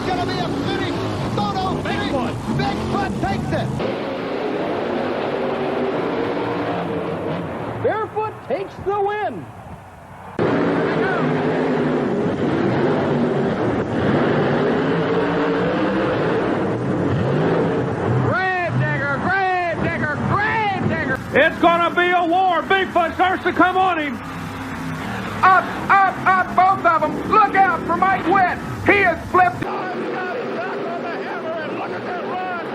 It's going to be a finish. Photo finish. Bigfoot takes it. Barefoot takes the win. It's gonna be a war. Bigfoot starts to come on him. Up, both of them. Look out for Mike Witt. He has flipped. He's got his back on the hammer, and look at that run.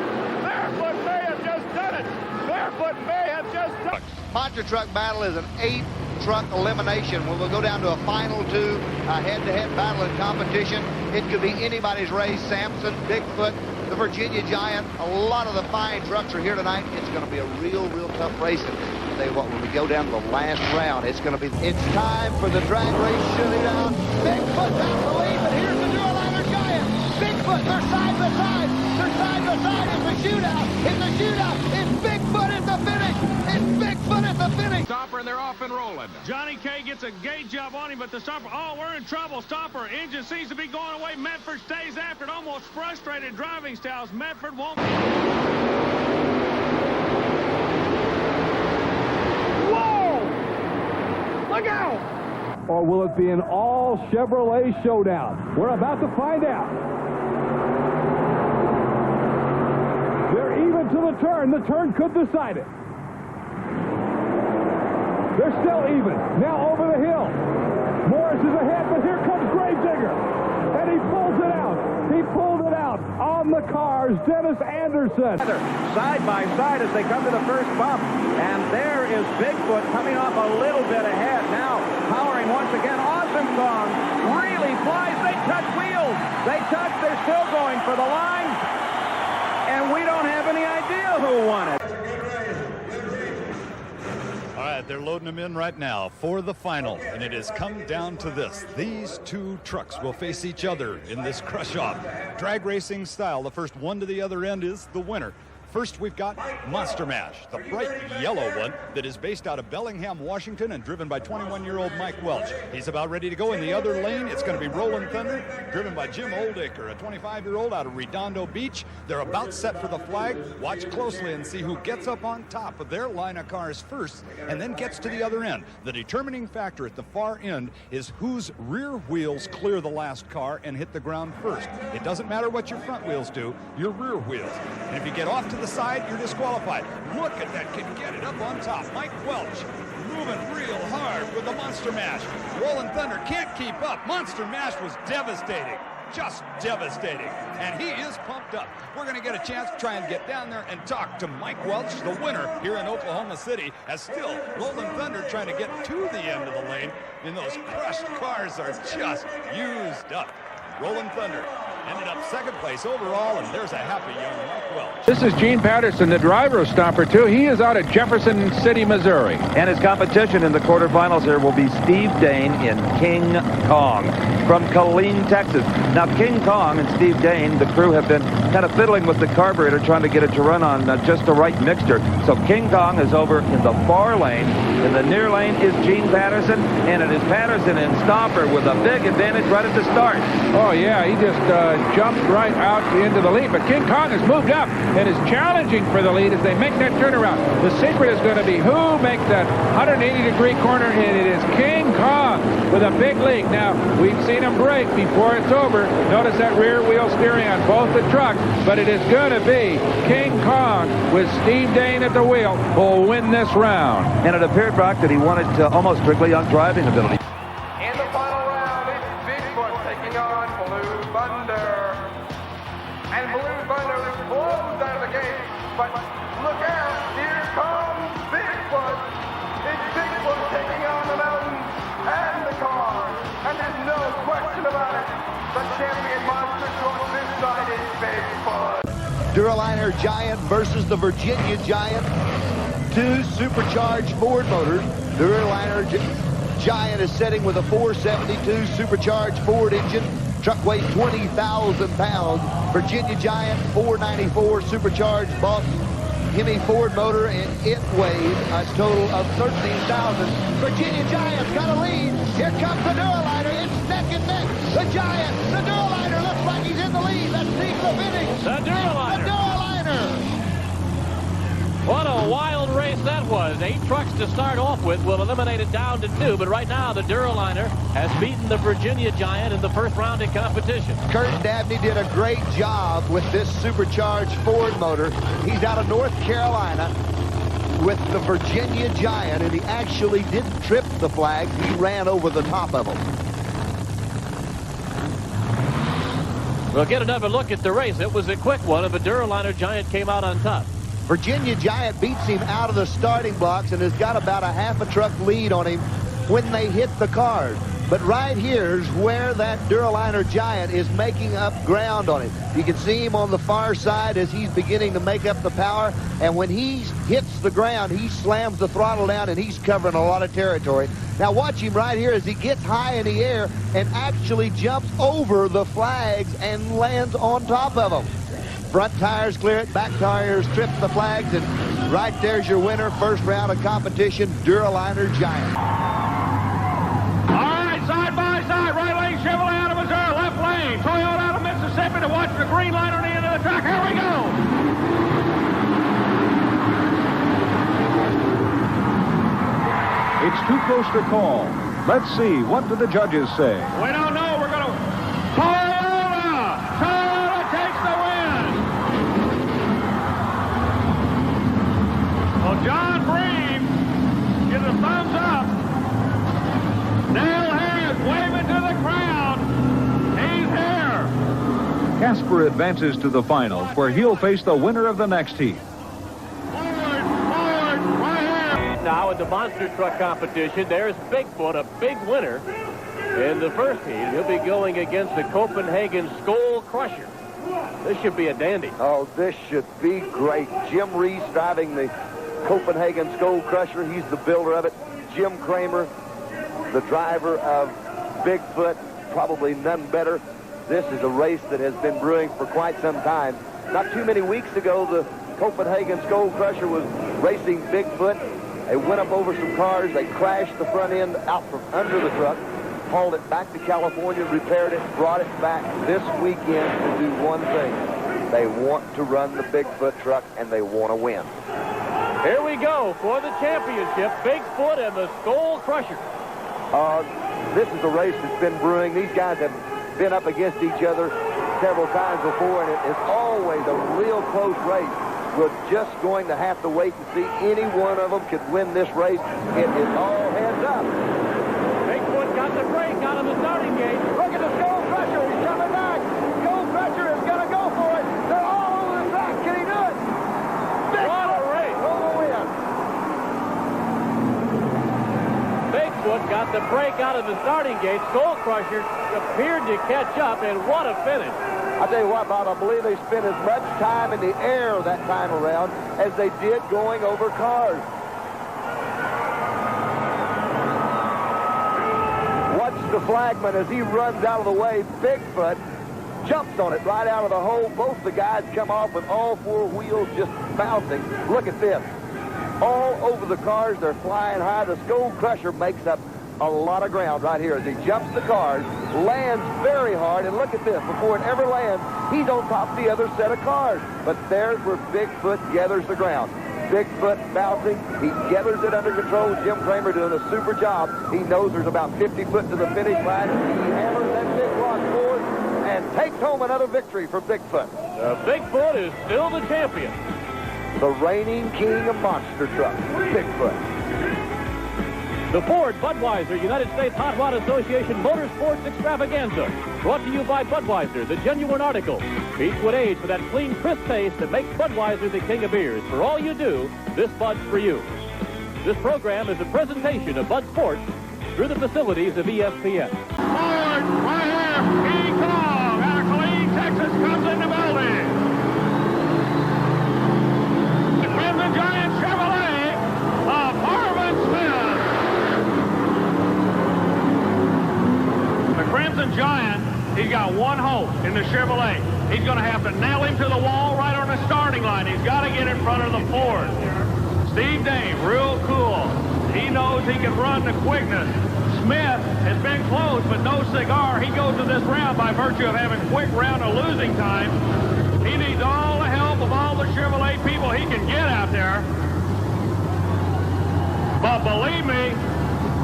Barefoot may have just done it. Barefoot may have just done it. Monster truck battle is an 8-truck elimination. We will go down to a final 2, a head-to-head battle in competition. It could be anybody's race. Samson, Bigfoot, the Virginia Giant. A lot of the fine trucks are here tonight. It's going to be a real tough race. And I'll tell you what, when we go down to the last round, it's time for the drag race showdown. Bigfoot's out the lead, but here's the DURALINER Giant. Bigfoot, they're side by side. They're side by side. It's a shootout. It's a shootout. It's Bigfoot at the finish. It's Bigfoot at the finish. Stopper, and they're off and rolling. Johnny K gets a gate job on him, but the stopper, we're in trouble. Stopper, engine seems to be going away. Medford stays after it, almost frustrated driving styles. Medford won't. Whoa! Look out! Or will it be an all Chevrolet showdown? We're about to find out. They're even to the turn. The turn could decide it. They're still even. Now over the hill. Morris is ahead, but here comes Gravedigger. And he pulls it out. He pulled it out on the cars. Dennis Anderson. Side by side as they come to the first bump. And there is Bigfoot coming off a little bit ahead. Now powering once again. Awesome Kong really flies. They touch wheels. They touch. They're still going for the line. And we don't have any idea who won it. All right, they're loading them in right now for the final, and it has come down to this. These 2 trucks will face each other in this crush-off. Drag racing style, the first one to the other end is the winner. First, we've got Monster Mash, the bright yellow one that is based out of Bellingham, Washington, and driven by 21-year-old Mike Welch. He's about ready to go in the other lane. It's going to be Rollin' Thunder, driven by Jim Oldacre, a 25-year-old out of Redondo Beach. They're about set for the flag. Watch closely and see who gets up on top of their line of cars first and then gets to the other end. The determining factor at the far end is whose rear wheels clear the last car and hit the ground first. It doesn't matter what your front wheels do, your rear wheels. And if you get off to the side, you're disqualified. Look at that kid get it up on top. Mike Welch moving real hard with the Monster Mash. Rollin' Thunder can't keep up. Monster Mash was devastating. Just devastating. And he is pumped up. We're going to get a chance to try and get down there and talk to Mike Welch, the winner here in Oklahoma City, as still Rollin' Thunder trying to get to the end of the lane, and those crushed cars are just used up. Rollin' Thunder ended up second place overall, and there's a happy young Mike Welch. This is Gene Patterson, the driver of Stopper 2. He is out of Jefferson City, Missouri. And his competition in the quarterfinals here will be Steve Dane in King Kong from Killeen, Texas. Now, King Kong and Steve Dane, the crew have been kind of fiddling with the carburetor, trying to get it to run on just the right mixture. So King Kong is over in the far lane. In the near lane is Gene Patterson, and it is Patterson and Stopper with a big advantage right at the start. Oh, yeah, he just jumped right out into the lead. But King Kong has moved up and is challenging for the lead as they make that turnaround. The secret is going to be who makes that 180-degree corner, and it is King Kong with a big lead. Now, we've seen him brake before it's over. Notice that rear wheel steering on both the trucks, but it is going to be King Kong with Steve Dane at the wheel who will win this round. And it appeared, Brock, that he wanted almost strictly on driving ability. In the final round, it's Bigfoot taking on Blue Thunder. And Blue Thunder blows out of the gate. But look out, here comes Bigfoot. It's Bigfoot taking on the mountains and the car. And there's no question about it. The champion monster truck this night is Bigfoot. DURALINER Giant versus the Virginia Giant. 2 supercharged Ford motors. DURALINER Giant is setting with a 472 supercharged Ford engine. Truck weighs 20,000 pounds. Virginia Giant 494 supercharged Boston Hemi Ford motor, and it weighs a total of 13,000. Virginia Giant's got a lead. Here comes the DURALINER. It's neck and neck. The Giant, the DURALINER looks like he's in the lead. The DURALINER. The DURALINER. What a wild race that was. 8 trucks to start off with. We'll eliminate it down to 2. But right now, the DURALINER has beaten the Virginia Giant in the first round of competition. Kurt Dabney did a great job with this supercharged Ford motor. He's out of North Carolina with the Virginia Giant, and he actually didn't trip the flags. He ran over the top of them. We'll get another look at the race. It was a quick one, and the DURALINER Giant came out on top. Virginia Giant beats him out of the starting blocks and has got about a half a truck lead on him when they hit the cars. But right here's where that DURALINER Giant is making up ground on him. You can see him on the far side as he's beginning to make up the power. And when he hits the ground, he slams the throttle down and he's covering a lot of territory. Now watch him right here as he gets high in the air and actually jumps over the flags and lands on top of them. Front tires clear it, back tires trip the flags, and right there's your winner. First round of competition, DURALINER Giant. All right, side by side, right lane Chevrolet out of Missouri, left lane Toyota out of Mississippi to watch the green light on the end of the track. Here we go. It's too close to call. Let's see. What do the judges say? We don't know. We're going to... Toyota! Toyota takes the win! Well, John Bream gives a thumbs up. Dale Harris waving to the crowd. He's there. Casper advances to the finals, where he'll face the winner of the next heat. Now in the monster truck competition, there's Bigfoot, a big winner in the first heat. He'll be going against the Copenhagen Skull Crusher. This should be a dandy. Oh, this should be great. Jim Reese driving the Copenhagen Skull Crusher. He's the builder of it. Jim Kramer, the driver of Bigfoot, probably none better. This is a race that has been brewing for quite some time. Not too many weeks ago, the Copenhagen Skull Crusher was racing Bigfoot. They went up over some cars. They crashed the front end out from under the truck, hauled it back to California, repaired it, brought it back this weekend to do one thing. They want to run the Bigfoot truck, and they want to win. Here we go for the championship, Bigfoot and the Skull Crusher. This is a race that's been brewing. These guys have been up against each other several times before, and it is always a real close race. We're just going to have to wait and see. Any one of them could win this race. It is all heads up. Bigfoot got the break out of the starting gate. Look at the Skull Crusher. He's coming back. Skull Crusher is going to go for it. They're all over the track. Can he do it? What a race. Over win. Bigfoot got the break out of the starting gate. Skull Crusher appeared to catch up, and what a finish. I tell you what, Bob, I believe they spent as much time in the air that time around as they did going over cars. Watch the flagman as he runs out of the way. Bigfoot jumps on it right out of the hole. Both the guys come off with all four wheels just bouncing. Look at this. All over the cars, they're flying high. The Skull Crusher makes up a lot of ground right here as he jumps the cars, lands very hard, and look at this. Before it ever lands, he's on top of the other set of cars. But there's where Bigfoot gathers the ground. Bigfoot bouncing. He gathers it under control. Jim Kramer doing a super job. He knows there's about 50 foot to the finish line. He hammers that big block forward and takes home another victory for Bigfoot. Bigfoot is still the champion. The reigning king of monster trucks, Bigfoot. The Ford Budweiser United States Hot Rod Association Motorsports Extravaganza. Brought to you by Budweiser, the genuine article. Beats would age for that clean, crisp taste that makes Budweiser the king of beers. For all you do, this Bud's for you. This program is a presentation of Bud Sports through the facilities of ESPN. Ford, right here, King Kong out of Killeen, Texas, comes in the building. The Crimson Giant Chevrolet of Harvard Smith. The Crimson Giant, he's got one hope in the Chevrolet. He's going to have to nail him to the wall right on the starting line. He's got to get in front of the Ford. Steve Dane, real cool. He knows he can run the quickness. Smith has been close, but no cigar. He goes to this round by virtue of having quick round of losing time. He needs all the help of all the Chevrolet people he can get out there. But believe me,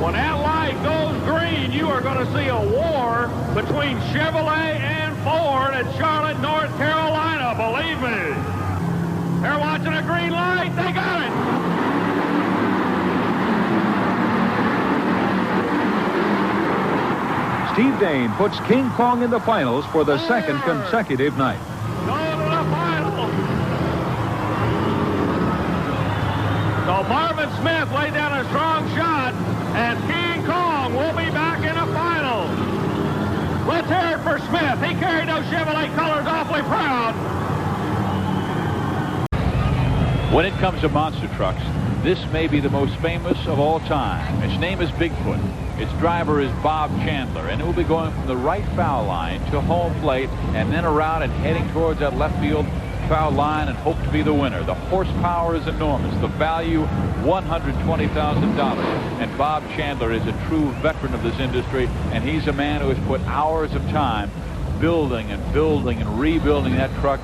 when that light goes green, you are going to see a war between Chevrolet and Ford at Charlotte, North Carolina. Believe me. They're watching a green light. They got it. Steve Dane puts King Kong in the finals for the second consecutive night. Going to the final. So Marvin Smith laid down a strong shot, and King Kong will be back in the final. Let's hear it for Smith. He carried those Chevrolet colors awfully proud. When it comes to monster trucks, this may be the most famous of all time. Its name is Bigfoot. Its driver is Bob Chandler, and it will be going from the right foul line to home plate and then around and heading towards that left field foul line and hope to be the winner. The horsepower is enormous. The value, $120,000. And Bob Chandler is a true veteran of this industry, and he's a man who has put hours of time building and rebuilding that truck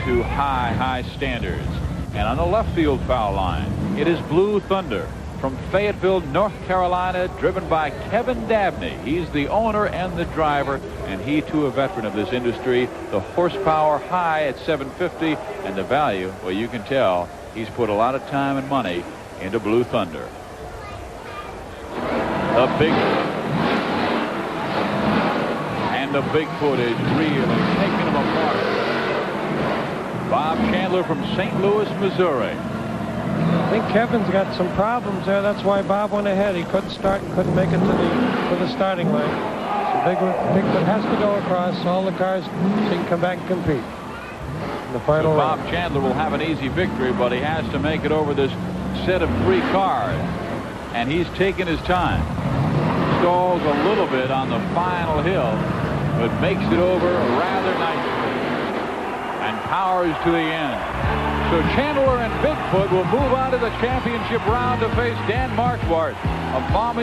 to high standards. And on the left field foul line, it is Blue Thunder from Fayetteville, North Carolina, driven by Kevin Dabney. He's the owner and the driver, and he too a veteran of this industry. The horsepower high at 750, and the value, well, you can tell he's put a lot of time and money into Blue Thunder. The Bigfoot is really taking him apart. Bob Chandler from St. Louis, Missouri. I think Kevin's got some problems there. That's why Bob went ahead. He couldn't start and couldn't make it to the starting line. So Bigfoot has to go across all the cars so he can come back and compete in the final round. Bob Chandler will have an easy victory, but he has to make it over this set of 3 cars. And he's taking his time. Stalls a little bit on the final hill, but makes it over rather nicely. And powers to the end. So Chandler and Bigfoot will move on to the championship round to face Dan Marquardt of Maumee.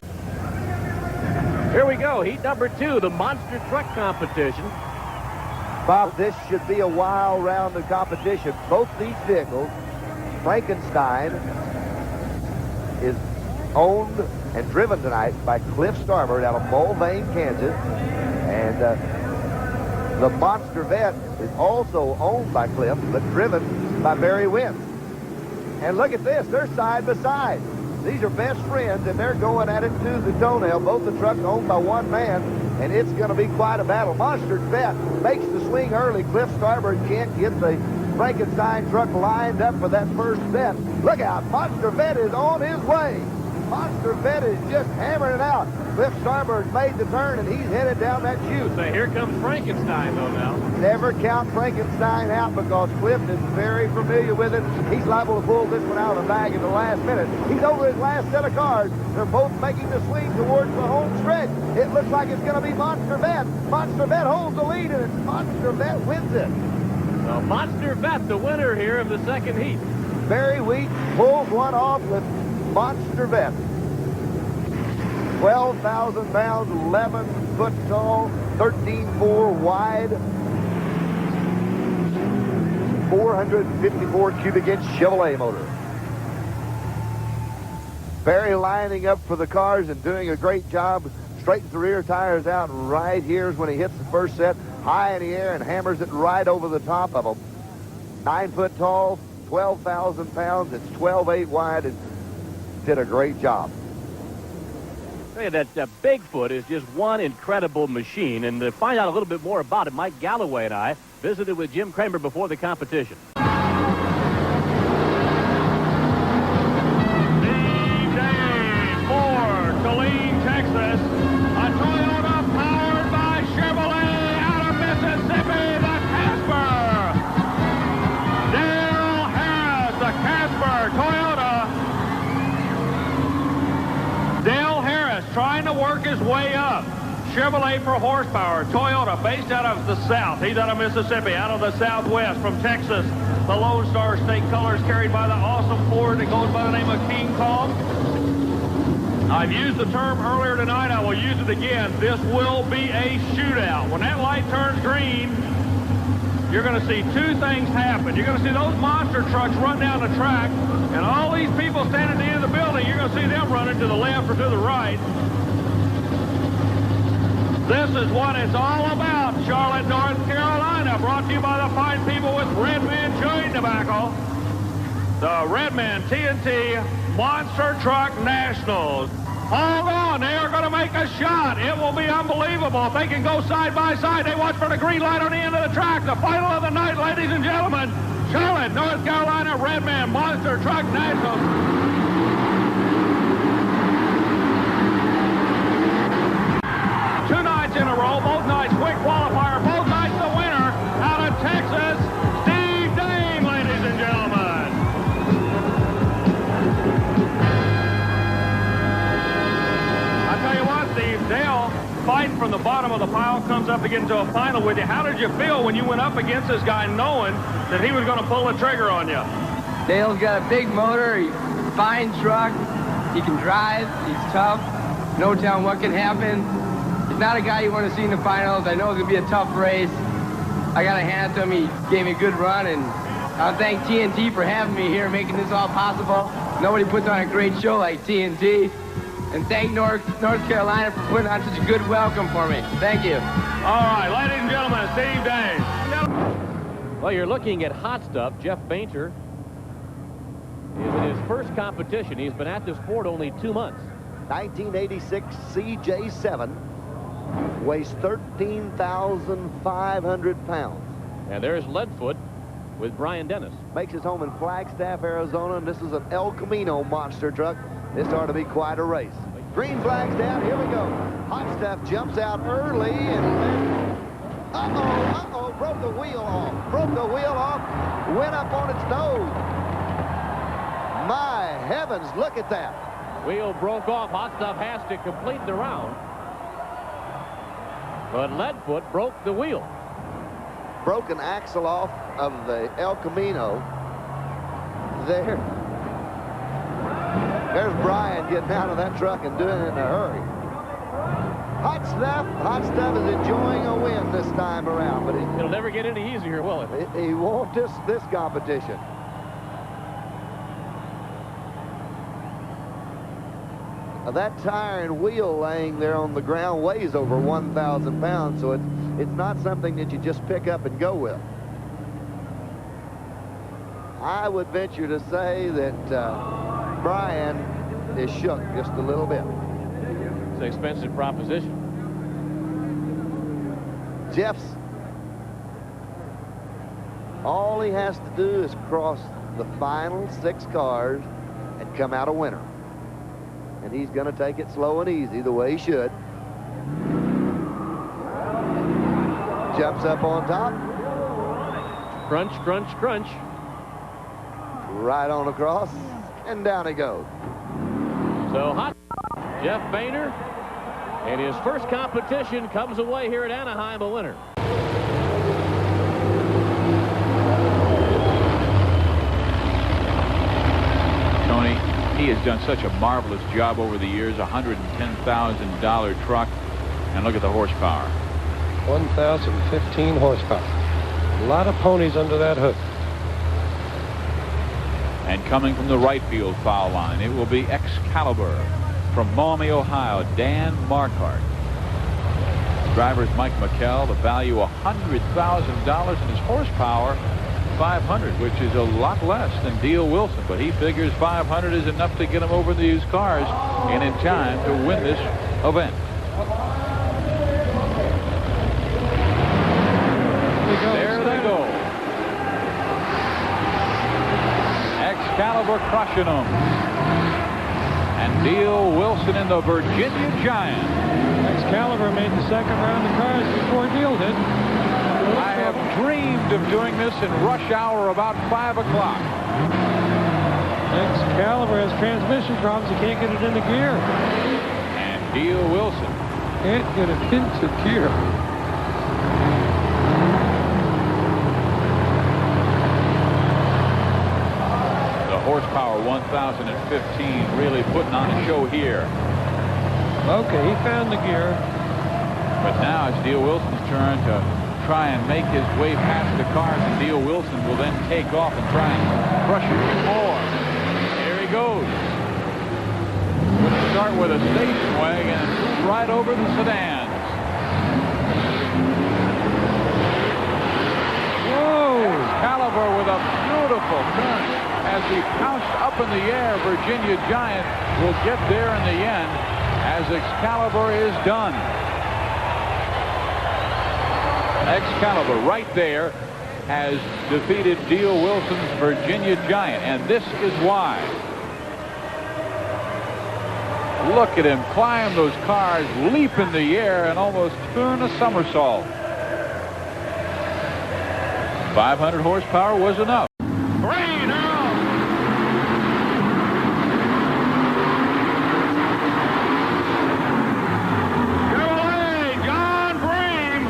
Here we go, heat number 2, the monster truck competition. Bob, this should be a wild round of competition. Both these vehicles, Frankenstein is owned and driven tonight by Cliff Starboard out of Mulvane, Kansas. And the Monster Vet is also owned by Cliff, but driven by Barry Wynn. And look at this, they're side by side. These are best friends, and they're going at it tooth and toenail. Both the trucks owned by one man, and it's going to be quite a battle. Monster Vet makes the swing early. Cliff Starboard can't get the Frankenstein truck lined up for that first bet. Look out, Monster Vet is on his way. Monster Vet is just hammering it out. Cliff Starboard made the turn, and he's headed down that chute. So here comes Frankenstein, though, now. Never count Frankenstein out because Cliff is very familiar with it. He's liable to pull this one out of the bag in the last minute. He's over his last set of cars. They're both making the swing towards the home stretch. It looks like it's going to be Monster Vet. Monster Vet holds the lead, and it's Monster Vet wins it. So Monster Vet, the winner here of the second heat. Barry Wheat pulls one off with Monster Vet. 12,000 pounds, 11 foot tall, 13.4 wide, 454 cubic inch Chevrolet motor. Barry lining up for the cars and doing a great job. Straightens the rear tires out right here's when he hits the first set, high in the air, and hammers it right over the top of them. 9 foot tall, 12,000 pounds. It's 12.8 wide, and did a great job. That Bigfoot is just one incredible machine, and to find out a little bit more about it, Mike Galloway and I visited with Jim Kramer before the competition. Steve Dane, Ford, Killeen, Texas. A Toyota powered by Chevrolet out of Mississippi, the Casper. Dale Harris, the Casper Toyota. Dale Harris trying to work his way up. Chevrolet for horsepower. Toyota based out of the South. He's out of Mississippi, out of the Southwest, from Texas. The Lone Star State colors carried by the awesome Ford that goes by the name of King Kong. I've used the term earlier tonight. I will use it again. This will be a shootout. When that light turns green, you're going to see two things happen. You're going to see those monster trucks run down the track, and all these people standing at the end of the building, you're going to see them running to the left or to the right. This is what it's all about, Charlotte, North Carolina, brought to you by the fine people with Redman Chewing Tobacco. The Redman TNT Monster Truck Nationals. Hold on, they are going to make a shot. It will be unbelievable. If they can go side by side, they watch for the green light on the end of the track. The final of the night, ladies and gentlemen. Charlotte, North Carolina, Redman Monster Truck Nationals. Two nights in a row, both nights quick qualifier, both nights the winner out of Texas, Steve Dane, ladies and gentlemen. I tell you what, Steve, Dale, fighting from the bottom of the pile, comes up to get into a final with you. How did you feel when you went up against this guy knowing that he was going to pull the trigger on you? Dale's got a big motor, he's a fine truck, he can drive, he's tough, no telling what can happen. He's not a guy you want to see in the finals. I know it's going to be a tough race. I got to hand it to him. He gave me a good run, and I thank TNT for having me here, making this all possible. Nobody puts on a great show like TNT. And thank North Carolina for putting on such a good welcome for me. Thank you. All right, ladies and gentlemen, Steve Dane. Well, you're looking at hot stuff. Jeff Painter is in his first competition. He's been at this sport only 2 months. 1986 CJ7. Weighs 13,500 pounds. And there's Leadfoot with Brian Dennis. Makes his home in Flagstaff, Arizona, and this is an El Camino monster truck. This ought to be quite a race. Green flag's down. Here we go. Hot Stuff jumps out early and broke the wheel off. Broke the wheel off. Went up on its nose. My heavens, look at that. Wheel broke off. Hot Stuff has to complete the round. But Leadfoot broke the wheel. Broken axle off of the El Camino. There's Brian getting out of that truck and doing it in a hurry. Hot Stuff is enjoying a win this time around, but it'll never get any easier, will it? He won't this competition. That tire and wheel laying there on the ground weighs over 1,000 pounds, so it's not something that you just pick up and go with. I would venture to say that Brian is shook just a little bit. It's an expensive proposition. Jeff's, all he has to do is cross the final 6 cars and come out a winner. And he's going to take it slow and easy, the way he should. Jumps up on top. Crunch, crunch, crunch. Right on across, and down he goes. So hot Jeff Painter, in his first competition, comes away here at Anaheim a winner. Tony, he has done such a marvelous job over the years. $110,000 truck, and look at the horsepower. 1,015 horsepower. A lot of ponies under that hood. And coming from the right field foul line, it will be Excalibur from Maumee, Ohio, Dan Marquardt. Driver's Mike McKell, the value $100,000, and his horsepower 500, which is a lot less than Deal Wilson, but he figures 500 is enough to get him over these cars and in time to win this event. There they go. Excalibur crushing them. And Deal Wilson in the Virginia Giant. Excalibur made the second round of cars before Deal did. I have dreamed of doing this in rush hour about 5 o'clock. Excalibur has transmission problems. He can't get it into gear. And Deal Wilson can't get it into gear. Horsepower 1,015, really putting on a show here. Okay, he found the gear. But now it's Deal Wilson's turn to try and make his way past the cars, and Dale Wilson will then take off and try and crush it more. Here he goes. We'll start with a station wagon and move right over the sedans. Whoa! Excalibur with a beautiful turn as he pounced up in the air. Virginia Giant will get there in the end as Excalibur is done. Excalibur right there has defeated Dale Wilson's Virginia Giant, and this is why. Look at him climb those cars, leap in the air, and almost turn a somersault. 500 horsepower was enough. Green out. Chevrolet, John Bream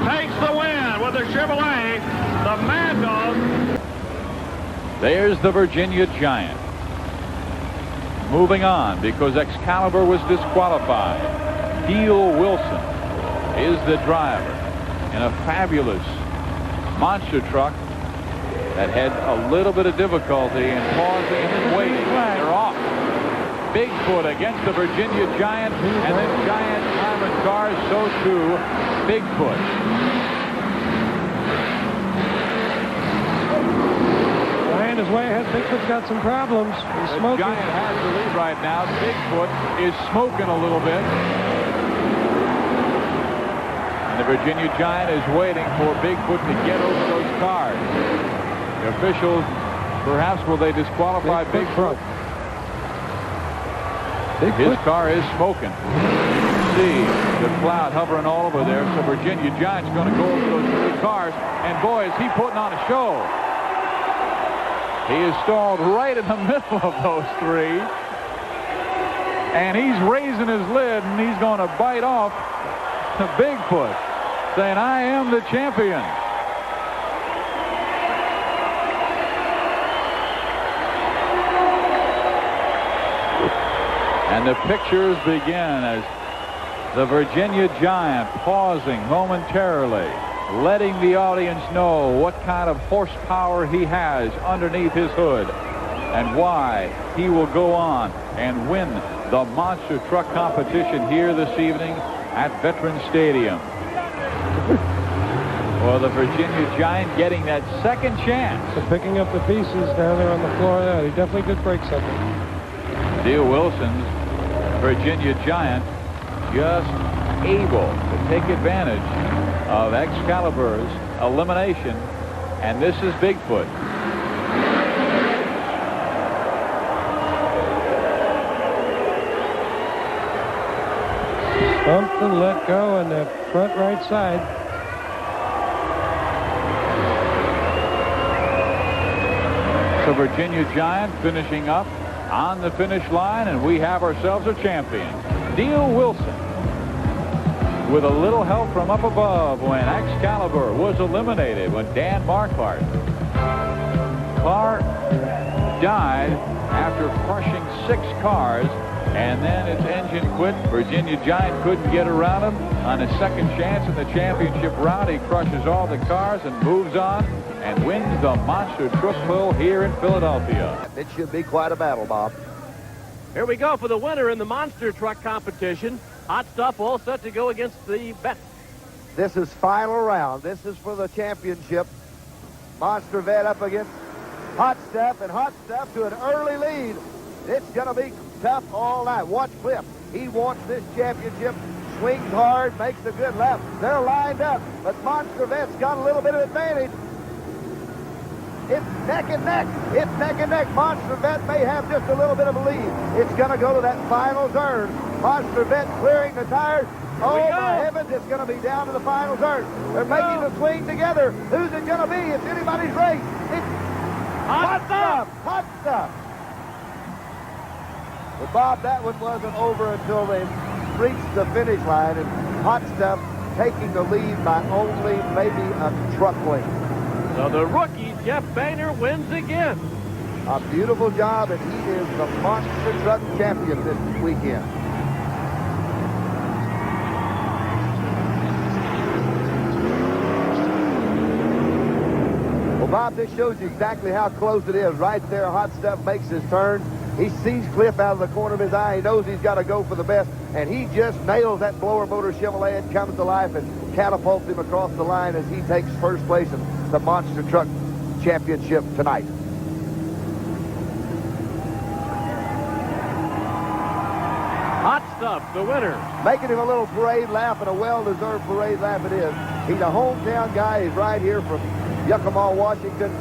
takes the win with the Chevrolet, the Mad Dog. There's the Virginia Giant. Moving on because Excalibur was disqualified. Dale Wilson is the driver in a fabulous monster truck that had a little bit of difficulty in pausing and waiting. They're off. Bigfoot against the Virginia Giant, and the Giant Diamond cars, so too Bigfoot. Giant is way ahead. Bigfoot's got some problems. He's smoking. The Giant has the lead right now. Bigfoot is smoking a little bit. And the Virginia Giant is waiting for Bigfoot to get over those cars. The officials, perhaps, will they disqualify Bigfoot? His car is smoking. See the cloud hovering all over there. So Virginia Giant's going to go over those three cars. And boy, is he putting on a show. He is stalled right in the middle of those three. And he's raising his lid, and he's going to bite off to Bigfoot, saying, I am the champion. And the pictures begin as the Virginia Giant pausing momentarily, letting the audience know what kind of horsepower he has underneath his hood and why he will go on and win the monster truck competition here this evening at Veterans Stadium. Well, the Virginia Giant getting that second chance. So picking up the pieces down there on the floor there. He definitely did break something. Dale Wilson's Virginia Giant just able to take advantage of Excalibur's elimination, and this is Bigfoot. Bumped and let go on the front right side. So Virginia Giant finishing up on the finish line, and we have ourselves a champion. Dale Wilson, with a little help from up above when Excalibur was eliminated, when Dan Marquardt car died after crushing 6 cars, and then its engine quit. Virginia Giant couldn't get around him. On his second chance in the championship round, he crushes all the cars and moves on and wins the Monster Truck Pull here in Philadelphia. It should be quite a battle, Bob. Here we go for the winner in the monster truck competition. Hot Stuff all set to go against the Bet. This is final round. This is for the championship. Monster Vet up against Hot Stuff, and Hot Stuff to an early lead. It's going to be tough all night. Watch Cliff. He wants this championship. Swings hard, makes a good lap. They're lined up, but Monster Vet's got a little bit of advantage. It's neck and neck. It's neck and neck. Monster Vet may have just a little bit of a lead. It's going to go to that final turn. Monster Vet clearing the tires. Oh, my heavens, it's going to be down to the final turn. They're making the swing together. Who's it going to be? It's anybody's race. It's Hot Stuff. Hot Stuff. But, Bob, that one wasn't over until they reached the finish line, and Hot Stuff taking the lead by only maybe a truck length. So the rookie, Jeff Boehner, wins again. A beautiful job, and he is the monster truck champion this weekend. Bob, this shows you exactly how close it is. Right there, Hot Stuff makes his turn. He sees Cliff out of the corner of his eye. He knows he's got to go for the best, and he just nails that blower motor Chevrolet and comes to life and catapults him across the line as he takes first place in the Monster Truck Championship tonight. Hot Stuff, the winner. Making him a little parade laugh, and a well-deserved parade laugh it is. He's a hometown guy. He's right here from Yakima, Washington,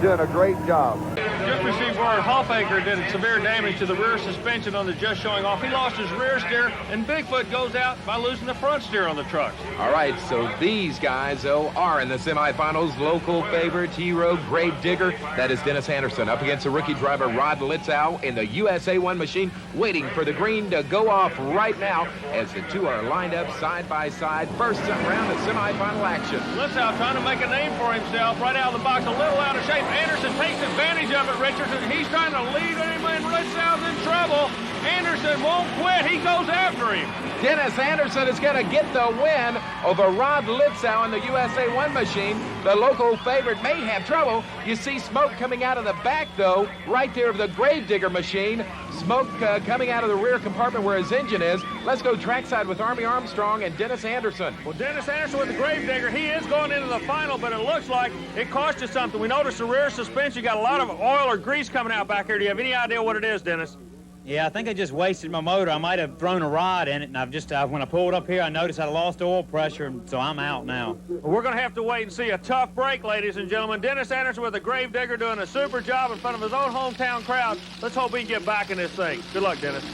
doing a great job. Just received word Hoffaker did severe damage to the rear suspension on the Just Showing Off. He lost his rear steer, and Bigfoot goes out by losing the front steer on the trucks. All right, so these guys, though, are in the semifinals. Local favorite, T-Row, Grave Digger. That is Dennis Anderson up against the rookie driver, Rod Litzow, in the USA 1 machine, waiting for the green to go off right now as the two are lined up side by side. First round of semifinal action. Litzow trying to make a name for himself right out of the box, a little out of shape. Anderson takes advantage of it, Richardson. He's trying to lead him, and Litzow's in trouble. Anderson won't quit. He goes after him. Dennis Anderson is going to get the win over Rod Litzow in the USA 1 machine. The local favorite may have trouble. You see smoke coming out of the back, though, right there of the Grave Digger machine. Smoke coming out of the rear compartment where his engine is. Let's go trackside with Army Armstrong and Dennis Anderson. Well, Dennis Anderson with the Grave Digger, he is going into the final, but it looks like it cost you something. We noticed the rear suspension got a lot of oil or grease coming out back here. Do you have any idea what it is, Dennis? Yeah, I think I just wasted my motor. I might have thrown a rod in it, and when I pulled up here, I noticed I lost oil pressure, and so I'm out now. Well, we're going to have to wait and see a tough break, ladies and gentlemen. Dennis Anderson with the Grave Digger doing a super job in front of his own hometown crowd. Let's hope he can get back in this thing. Good luck, Dennis.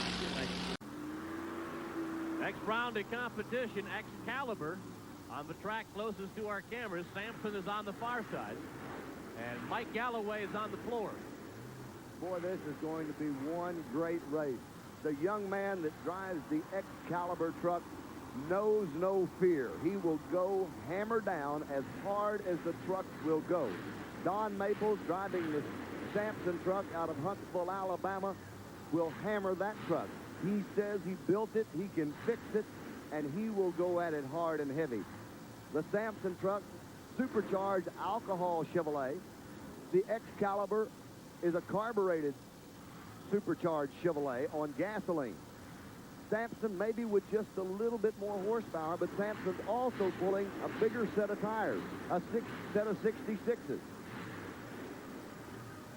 Next round of competition, Excalibur on the track closest to our cameras. Sampson is on the far side, and Mike Galloway is on the floor. Boy, this is going to be one great race. The young man that drives the Excalibur truck knows no fear. He will go hammer down as hard as the truck will go. Don Maples, driving the Sampson truck out of Huntsville, Alabama, will hammer that truck. He says he built it, he can fix it, and he will go at it hard and heavy. The Sampson truck, supercharged alcohol Chevrolet. The Excalibur is a carbureted supercharged Chevrolet on gasoline. Sampson maybe with just a little bit more horsepower, but Sampson's also pulling a bigger set of tires, a set of 66s.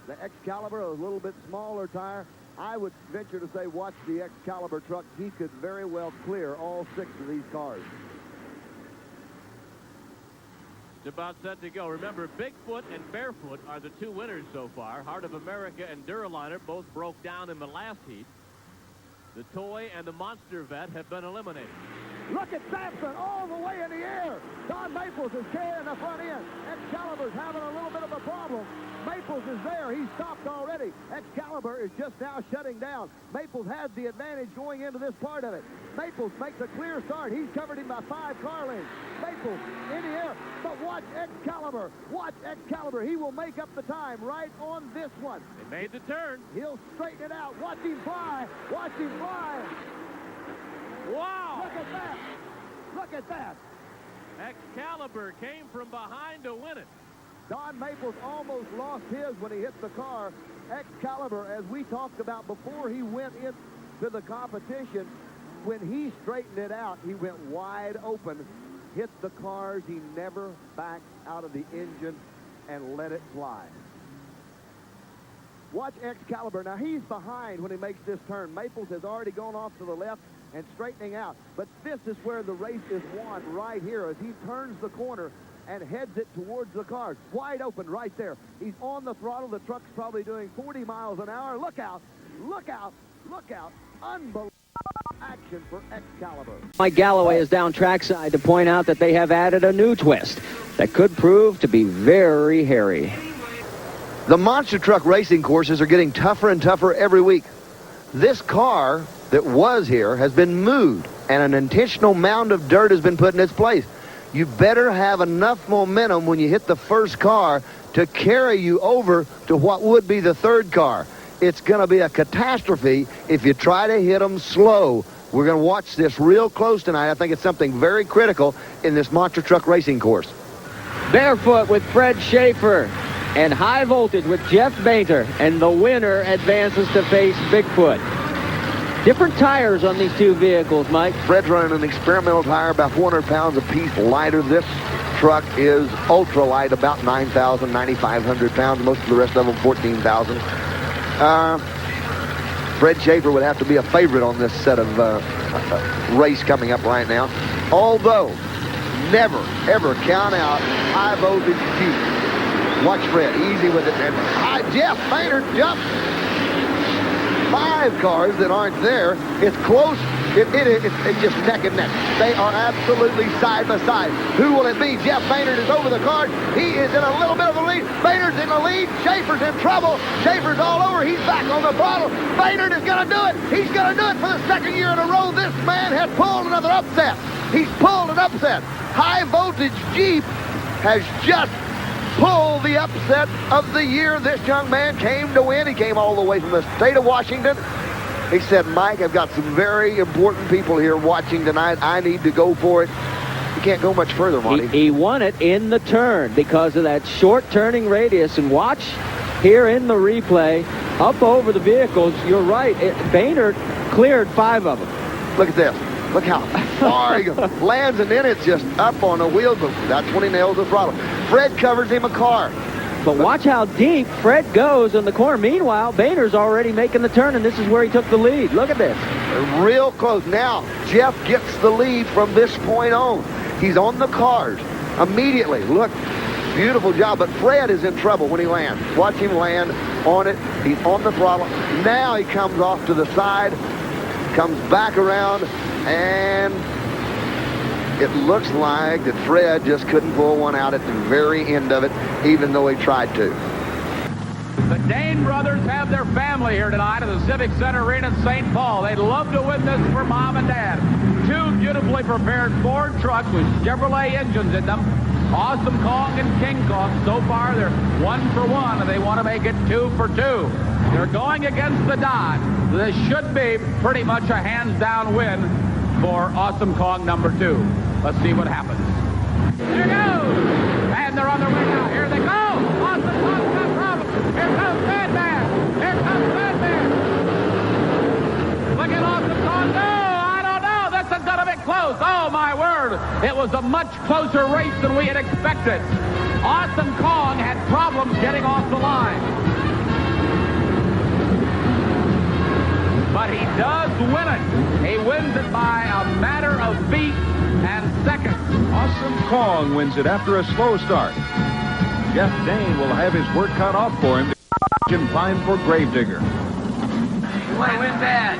The Excalibur, a little bit smaller tire. I would venture to say watch the Excalibur truck. He could very well clear all 6 of these cars. It's about set to go. Remember, Bigfoot and Barefoot are the 2 winners so far. Heart of America and DURALINER both broke down in the last heat. The Toy and the Monster Vet have been eliminated. Look at Sampson all the way in the air. Don Maples is carrying the front end. Excalibur's having a little bit of a problem. Maples is there. He's stopped already. Excalibur is just now shutting down. Maples has the advantage going into this part of it. Maples makes a clear start. He's covered him by 5 car lengths. Maples in the air. But watch Excalibur. Watch Excalibur. He will make up the time right on this one. They made the turn. He'll straighten it out. Watch him fly. Watch him fly. Wow! Look at that. Look at that. Excalibur came from behind to win it. Don Maples almost lost his when he hit the car. Excalibur, as we talked about before he went into the competition, when he straightened it out, he went wide open, hit the cars. He never backed out of the engine and let it fly. Watch Excalibur. Now, he's behind when he makes this turn. Maples has already gone off to the left and straightening out. But this is where the race is won right here as he turns the corner and heads it towards the cars. Wide open right there. He's on the throttle. The truck's probably doing 40 miles an hour. Look out. Look out. Look out. Unbelievable action for Excalibur. Mike Galloway is down trackside to point out that they have added a new twist that could prove to be very hairy. The monster truck racing courses are getting tougher and tougher every week. This car that was here has been moved, and an intentional mound of dirt has been put in its place. You better have enough momentum when you hit the first car to carry you over to what would be the third car. It's going to be a catastrophe if you try to hit them slow. We're going to watch this real close tonight. I think it's something very critical in this monster truck racing course. Barefoot with Fred Schaefer. and High Voltage with Jeff Bainter, and the winner advances to face Bigfoot. Different tires on these two vehicles, Mike. Fred's running an experimental tire about 400 pounds a piece lighter. This truck is ultra light, about 9,000, 9,500 pounds. Most of the rest of them 14,000. Fred Schaefer would have to be a favorite on this set of race coming up right now. Although, never, ever count out High Voltage Jeep. Watch Fred, easy with it. And Jeff Bainter jumps 5 cars that aren't there. It's close. It's just neck and neck. They are absolutely side by side. Who will it be? Jeff Bainter is over the card. He is in a little bit of a lead. Bainter's in the lead. Schaefer's in trouble. Schaefer's all over. He's back on the throttle. Bainter is going to do it. He's going to do it for the second year in a row. This man has pulled another upset. He's pulled an upset. High Voltage Jeep has just pulled the upset of the year. This young man came to win. He came all the way from the state of Washington. He said, Mike, I've got some very important people here watching tonight. I need to go for it. You can't go much further, Monty. He won it in the turn because of that short turning radius. And watch here in the replay, up over the vehicles. You're right. Bainter cleared 5 of them. Look at this. Look how far he goes. Lands, and then it's just up on the wheels. But that's when he nails the throttle. Fred covers him a car. But watch how deep Fred goes in the corner. Meanwhile, Bainter's already making the turn, and this is where he took the lead. Look at this. Real close. Now, Jeff gets the lead from this point on. He's on the cars immediately. Look, beautiful job. But Fred is in trouble when he lands. Watch him land on it. He's on the throttle. Now he comes off to the side, comes back around, and it looks like that Fred just couldn't pull one out at the very end of it, even though he tried to. The Dane brothers have their family here tonight at the Civic Center Arena in St. Paul. They'd love to win this for Mom and Dad. 2 beautifully prepared Ford trucks with Chevrolet engines in them. Awesome Kong and King Kong. So far, they're 1 for 1, and they want to make it 2 for 2. They're going against the Dodge. This should be pretty much a hands-down win for Awesome Kong number 2. Let's see what happens. Here goes! And they're on their way now. Here they go! Awesome Kong's got problems. Here comes Batman! Here comes Batman! Look at Awesome Kong. No! I don't know! This is going to be close. Oh, my word! It was a much closer race than we had expected. Awesome Kong had problems getting off the line. But he does win it. He wins it by a matter of feet and seconds. Awesome Kong wins it after a slow start. Jeff Dane will have his work cut off for him in time for Gravedigger. You want to win bad.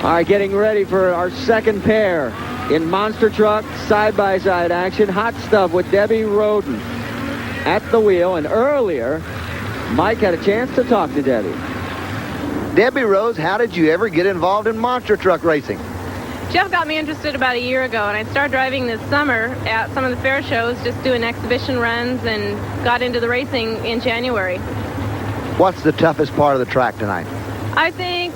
All right, getting ready for our second pair in monster truck side-by-side action. Hot stuff with Debbie Roden at the wheel. And earlier, Mike had a chance to talk to Debbie. Debbie Rose, how did you ever get involved in monster truck racing? Jeff got me interested about a year ago, and I started driving this summer at some of the fair shows, just doing exhibition runs, and got into the racing in January. What's the toughest part of the track tonight? I think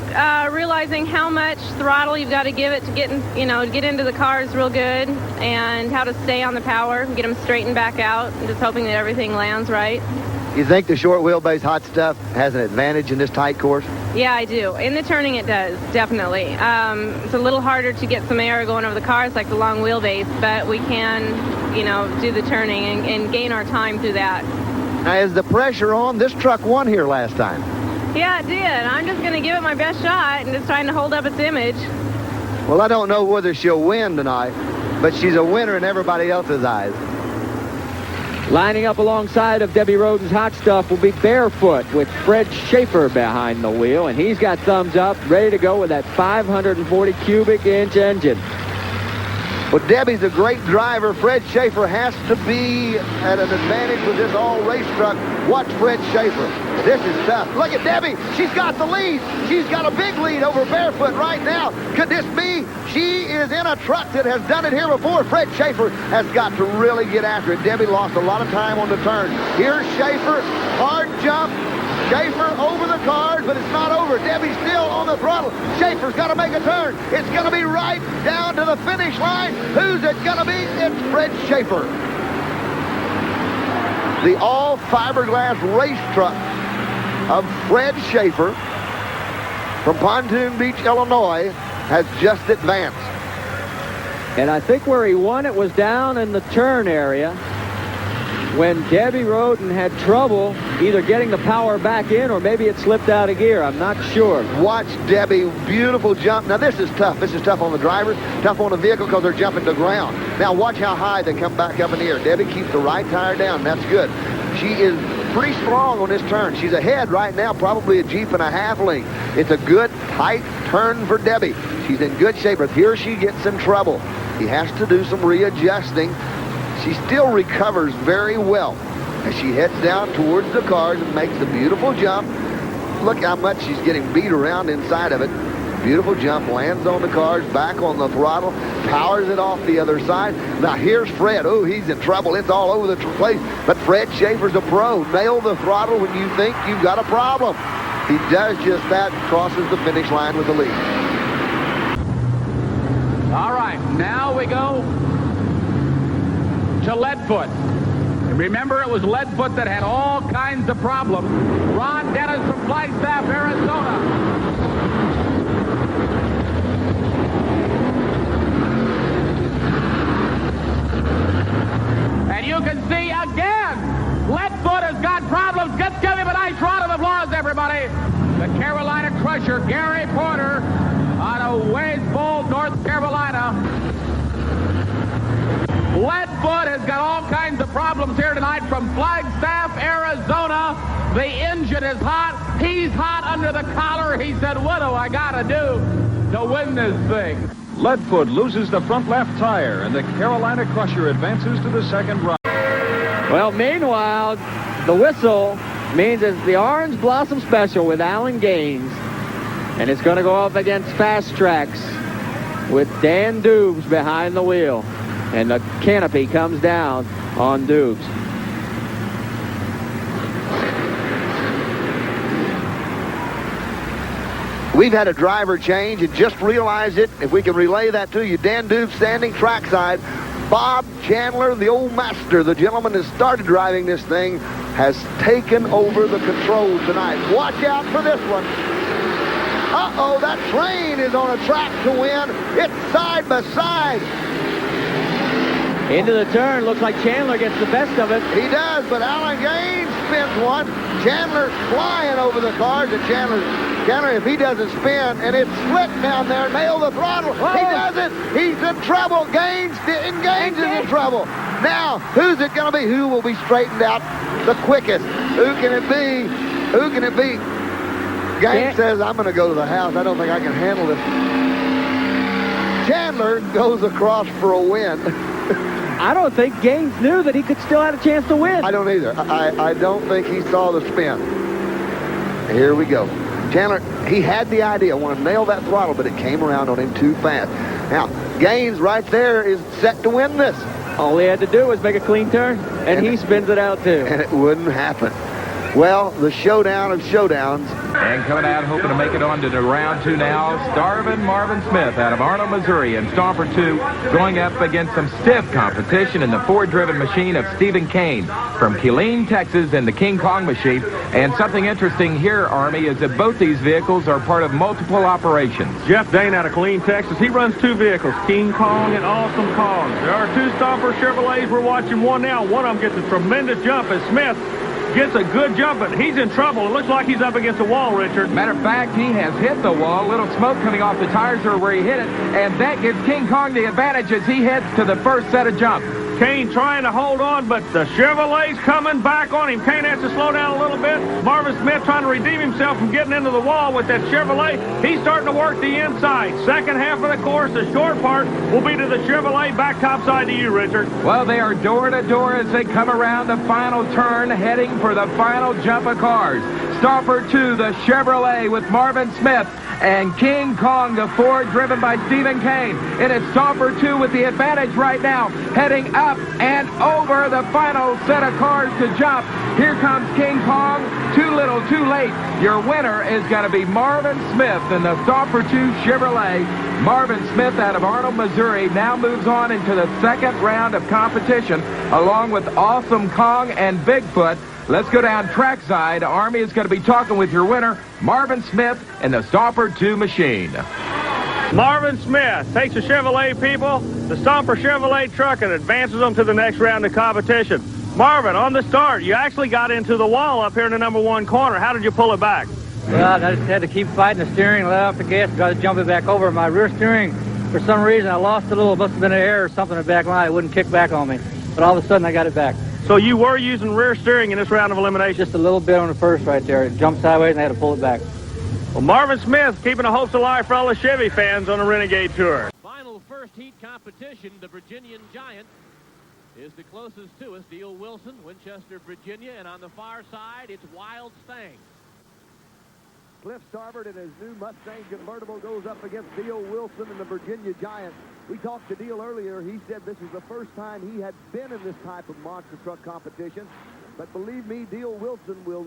realizing how much throttle you've got to give it to get into the cars real good, and how to stay on the power, get them straightened back out, and just hoping that everything lands right. You think the short wheelbase hot stuff has an advantage in this tight course? Yeah, I do. In the turning, it does, definitely. It's a little harder to get some air going over the cars like the long wheelbase, but we can, do the turning and gain our time through that. Now, is the pressure on? This truck won here last time. Yeah, it did. I'm just going to give it my best shot and just trying to hold up its image. Well, I don't know whether she'll win tonight, but she's a winner in everybody else's eyes. Lining up alongside of Debbie Roden's hot stuff will be Barefoot with Fred Schaefer behind the wheel, and he's got thumbs up, ready to go with that 540 cubic inch engine. Well, Debbie's a great driver. Fred Schaefer has to be at an advantage with this all-race truck. Watch Fred Schaefer. This is tough. Look at Debbie. She's got the lead. She's got a big lead over Barefoot right now. Could this be? She is in a truck that has done it here before. Fred Schaefer has got to really get after it. Debbie lost a lot of time on the turn. Here's Schaefer. Hard jump. Schaefer over the cars, but it's not over. Debbie's still on the throttle. Schaefer's got to make a turn. It's going to be right down to the finish line. Who's it going to be? It's Fred Schaefer. The all fiberglass race truck of Fred Schaefer from Pontoon Beach, Illinois, has just advanced. And I think where he won it was down in the turn area when Debbie Roden had trouble either getting the power back in or maybe it slipped out of gear. I'm not sure. Watch Debbie, beautiful jump. Now this is tough. This is tough on the driver, tough on the vehicle because they're jumping to ground. Now watch how high they come back up in the air. Debbie keeps the right tire down. That's good. She is pretty strong on this turn. She's ahead right now, probably a Jeep and a half length. It's a good, tight turn for Debbie. She's in good shape, but here she gets in trouble. He has to do some readjusting. She still recovers very well as she heads down towards the cars and makes a beautiful jump. Look how much she's getting beat around inside of it. Beautiful jump, lands on the cars, back on the throttle, powers it off the other side. Now here's Fred. Oh, he's in trouble. It's all over the place. But Fred Schaefer's a pro. Nail the throttle when you think you've got a problem. He does just that, crosses the finish line with the lead. All right, now we go to Leadfoot. And remember, it was Leadfoot that had all kinds of problems. Ron Dennis from Flagstaff, Arizona. And you can see again, Leadfoot has got problems. Let's give him a nice round of applause, everybody. The Carolina Crusher, Gary Porter, out of Waynesville, North Carolina. Leadfoot has got all kinds of problems here tonight from Flagstaff, Arizona. The engine is hot. He's hot under the collar. He said, what do I got to do to win this thing? Leadfoot loses the front left tire, and the Carolina Crusher advances to the second round. Well, meanwhile, the whistle means it's the Orange Blossom Special with Alan Gaines. And it's going to go up against Fast Tracks with Dan Dubes behind the wheel. And the canopy comes down on Dubes. We've had a driver change and just realized it. If we can relay that to you, Dan Dubes standing trackside. Bob Chandler, the old master, the gentleman that started driving this thing, has taken over the controls tonight. Watch out for this one. Uh-oh, that train is on a track to win. It's side by side. Into the turn, looks like Chandler gets the best of it. He does, but Alan Gaines spins one. Chandler's flying over the cars, and Chandler, if he doesn't spin, and it's slick down there, nail the throttle. Whoa. He doesn't. He's in trouble. Gaines is in trouble. Now, who's it going to be? Who will be straightened out the quickest? Who can it be? Who can it be? Gaines says, I'm going to go to the house. I don't think I can handle this. Chandler goes across for a win. I don't think Gaines knew that he could still have a chance to win. I don't either. I don't think he saw the spin. Here we go. Chandler, he had the idea. I want to nail that throttle, but it came around on him too fast. Now, Gaines right there is set to win this. All he had to do was make a clean turn, and he spins it out too. And it wouldn't happen. Well, the showdown of showdowns. And coming out, hoping to make it on to the round two now, Starvin Marvin Smith out of Arnold, Missouri, and Stomper 2 going up against some stiff competition in the Ford-driven machine of Stephen Kane from Killeen, Texas, in the King Kong machine. And something interesting here, Army, is that both these vehicles are part of multiple operations. Jeff Dane out of Killeen, Texas. He runs two vehicles, King Kong and Awesome Kong. There are two Stomper Chevrolets. We're watching one now. One of them gets a tremendous jump as Smith gets a good jump, but he's in trouble. It looks like he's up against the wall, Richard. Matter of fact, he has hit the wall. Little smoke coming off the tires are where he hit it, and that gives King Kong the advantage as he heads to the first set of jumps. Kane trying to hold on, but the Chevrolet's coming back on him. Kane has to slow down a little bit. Marvin Smith trying to redeem himself from getting into the wall with that Chevrolet. He's starting to work the inside. Second half of the course, the short part will be to the Chevrolet. Back topside to you, Richard. Well, they are door to door as they come around the final turn, heading for the final jump of cars. Stomper 2, the Chevrolet with Marvin Smith and King Kong, the Ford, driven by Stephen Kane. In its Stomper 2 with the advantage right now, heading up and over the final set of cars to jump. Here comes King Kong. Too little, too late. Your winner is going to be Marvin Smith in the Stomper 2 Chevrolet. Marvin Smith out of Arnold, Missouri, now moves on into the second round of competition, along with Awesome Kong and Bigfoot. Let's go down trackside. Army is going to be talking with your winner, Marvin Smith, in the Stomper 2 machine. Marvin Smith takes the Chevrolet people, the Stomper Chevrolet truck, and advances them to the next round of competition. Marvin, on the start, you actually got into the wall up here in the number 1 corner. How did you pull it back? Well, I just had to keep fighting the steering, let off the gas, got to jump it back over. My rear steering, for some reason, I lost a little, must have been an error or something in the back line. It wouldn't kick back on me. But all of a sudden, I got it back. So you were using rear steering in this round of elimination? Just a little bit on the first right there. It jumped sideways, and I had to pull it back. Well, Marvin Smith keeping the hopes alive for all the Chevy fans on the Renegade Tour. Final first heat competition, the Virginian Giant is the closest to us. Deal Wilson, Winchester, Virginia, and on the far side, it's Wild Stang. Cliff Starboard in his new Mustang convertible goes up against Deal Wilson and the Virginia Giant. We talked to Deal earlier. He said this is the first time he had been in this type of monster truck competition. But believe me, Deal Wilson will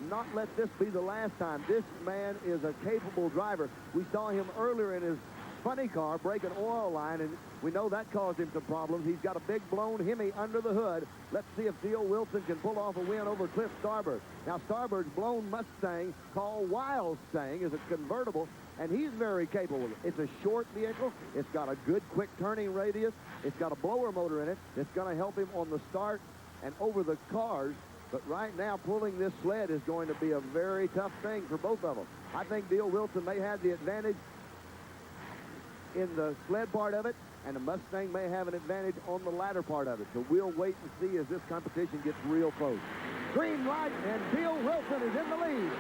not let this be the last time. This man is a capable driver. We saw him earlier in his funny car break an oil line, and we know that caused him some problems. He's got a big blown Hemi under the hood. Let's see if Deal Wilson can pull off a win over Cliff Starboard. Now, Starboard's blown Mustang, called Wild Stang, is a convertible, and he's very capable. It's a short vehicle. It's got a good quick turning radius. It's got a blower motor in it. It's going to help him on the start and over the cars. But right now, pulling this sled is going to be a very tough thing for both of them. I think Deal Wilson may have the advantage in the sled part of it, and the Mustang may have an advantage on the ladder part of it. So we'll wait and see as this competition gets real close. Green light, and Deal Wilson is in the lead.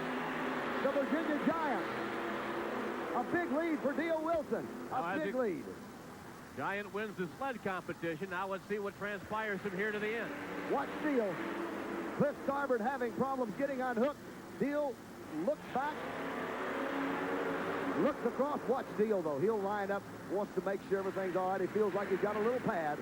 The Virginia Giant. A big lead for Deal Wilson. A big lead. Giant wins the sled competition. Now let's see what transpires from here to the end. Watch Deal. Cliff Starboard having problems getting unhooked. Deal looks back. Looks across. Watch Deal, though. He'll line up, wants to make sure everything's all right. He feels like he's got a little pad.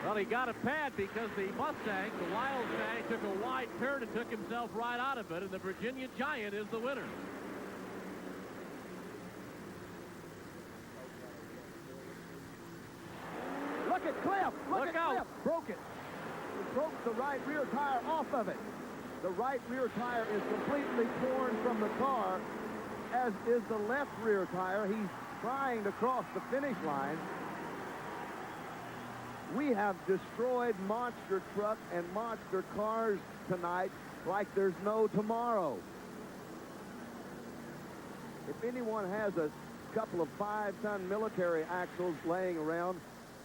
Well, he got a pad because the Mustang, the Wild Stang, took a wide turn and took himself right out of it, and the Virginia Giant is the winner. Look at Cliff. Look at out. Cliff. Broke it. He broke the right rear tire off of it. The right rear tire is completely torn from the car, as is the left rear tire. He's trying to cross the finish line. We have destroyed monster truck and monster cars tonight like there's no tomorrow. If anyone has a couple of 5-ton military axles laying around,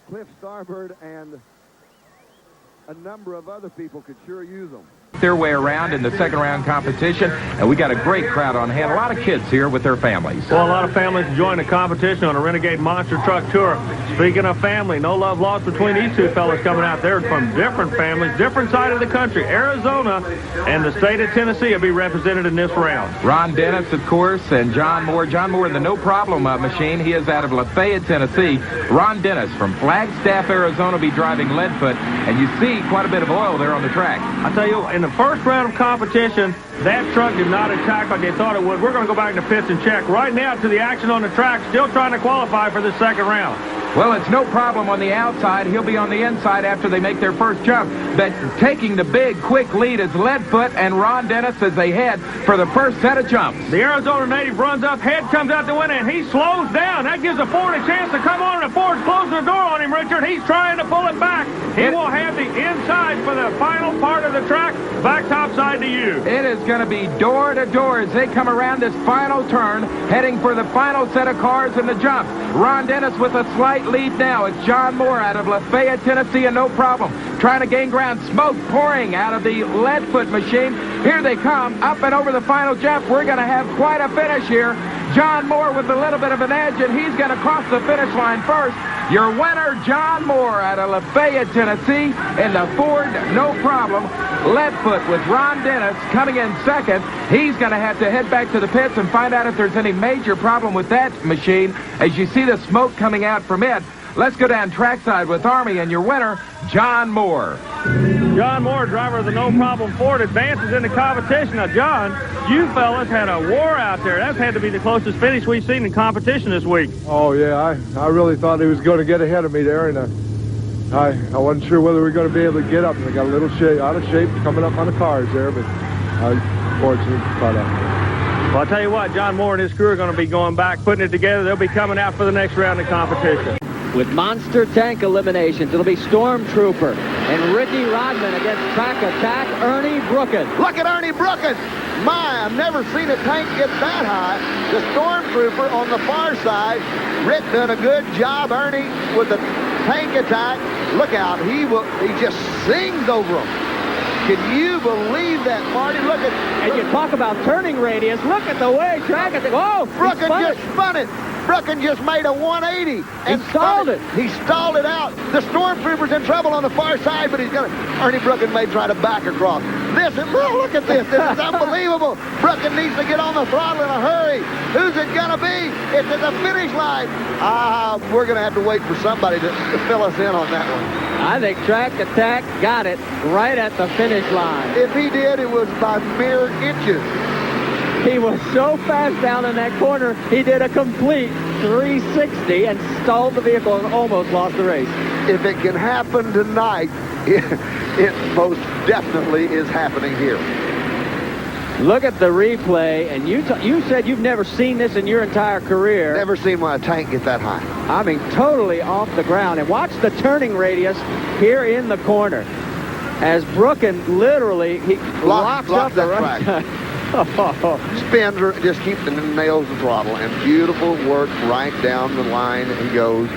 Cliff Starboard and a number of other people could sure use them. Their way around in the second round competition, and we got a great crowd on hand. A lot of kids here with their families. Well, a lot of families enjoying the competition on a Renegade Monster Truck Tour. Speaking of family, no love lost between these two fellas coming out there from different families, different side of the country. Arizona and the state of Tennessee will be represented in this round. Ron Dennis, of course, and John Moore. John Moore in the No Problem machine. He is out of Lafayette, Tennessee. Ron Dennis from Flagstaff, Arizona will be driving Leadfoot, and you see quite a bit of oil there on the track. I tell you, in the first round of competition, that truck did not attack like they thought it would. We're going to go back to pits and check. Right now, to the action on the track, still trying to qualify for the second round. Well, it's no problem on the outside. He'll be on the inside after they make their first jump. But taking the big, quick lead is Leadfoot and Ron Dennis as they head for the first set of jumps. The Arizona native runs up, head comes out the window, and he slows down. That gives the Ford a chance to come on, and the Ford's closing the door on him, Richard. He's trying to pull it back. He will have the inside for the final part of the track. Back topside to you. It is going to be door to door as they come around this final turn, heading for the final set of cars in the jump. Ron Dennis with a slight lead now. It's John Moore out of Lafayette, Tennessee, and No Problem trying to gain ground. Smoke pouring out of the Leadfoot machine. Here they come up and over the final jump. We're going to have quite a finish here. John Moore with a little bit of an edge, and he's going to cross the finish line first. Your winner, John Moore out of Lafayette, Tennessee, in the Ford No Problem Leadfoot with Ron Dennis coming in second. He's going to have to head back to the pits and find out if there's any major problem with that machine as you see the smoke coming out from it. Let's go down trackside with Army, and your winner, John Moore. John Moore, driver of the No Problem Ford, advances into competition. Now, John, you fellas had a war out there. That's had to be the closest finish we've seen in competition this week. Oh, yeah, I really thought he was going to get ahead of me there, and I wasn't sure whether we were going to be able to get up. And I got a little out of shape coming up on the cars there, but I fortunately caught up. Well, I'll tell you what, John Moore and his crew are going to be going back, putting it together. They'll be coming out for the next round of competition. With monster tank eliminations, it'll be Stormtrooper and Ricky Rodman against TRAK Attack, Ernie Brookins. Look at Ernie Brookins. My, I've never seen a tank get that high. The Stormtrooper on the far side. Rick done a good job, Ernie, with the tank attack. Look out, he just sings over them. Can you believe that, Marty? Look at... And you talk about turning radius. Look at the way TRAK Attack... Oh, Brookins just spun it. Brookins just made a 180 and stalled it. He stalled it out. The Stormtrooper's in trouble on the far side, but Ernie Brookins may try to back across. Look at this. This is unbelievable. Brookins needs to get on the throttle in a hurry. Who's it going to be? It's at the finish line. We're going to have to wait for somebody to fill us in on that one. I think TRAK Attack got it right at the finish line. If he did, it was by mere inches. He was so fast down in that corner, he did a complete 360 and stalled the vehicle and almost lost the race. If it can happen tonight, it most definitely is happening here. Look at the replay, and you said you've never seen this in your entire career. Never seen a tank get that high. I mean, totally off the ground. And watch the turning radius here in the corner. As Brookins literally, he locks up the right side. Spins her, just keeps the nails the throttle, and beautiful work right down the line. He goes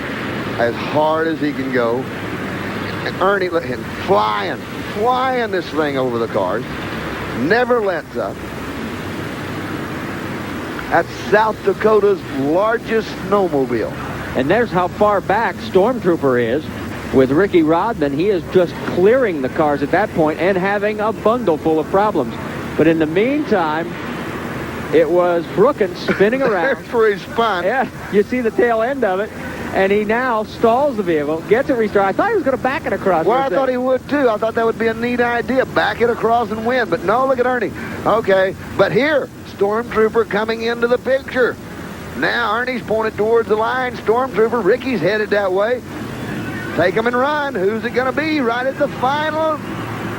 as hard as he can go. And Ernie, look, him flying this thing over the cars. Never lets up. That's South Dakota's largest snowmobile. And there's how far back Stormtrooper is. With Ricky Rodman, he is just clearing the cars at that point and having a bundle full of problems. But in the meantime, it was Brookins spinning around. There's where he spun. Yeah, you see the tail end of it. And he now stalls the vehicle, gets it restarted. I thought he was going to back it across. Well, I thought he would, too. I thought that would be a neat idea. Back it across and win. But no, look at Ernie. Okay, but here, Stormtrooper coming into the picture. Now Ernie's pointed towards the line. Stormtrooper, Ricky's headed that way. Take him and run. Who's it going to be right at the final?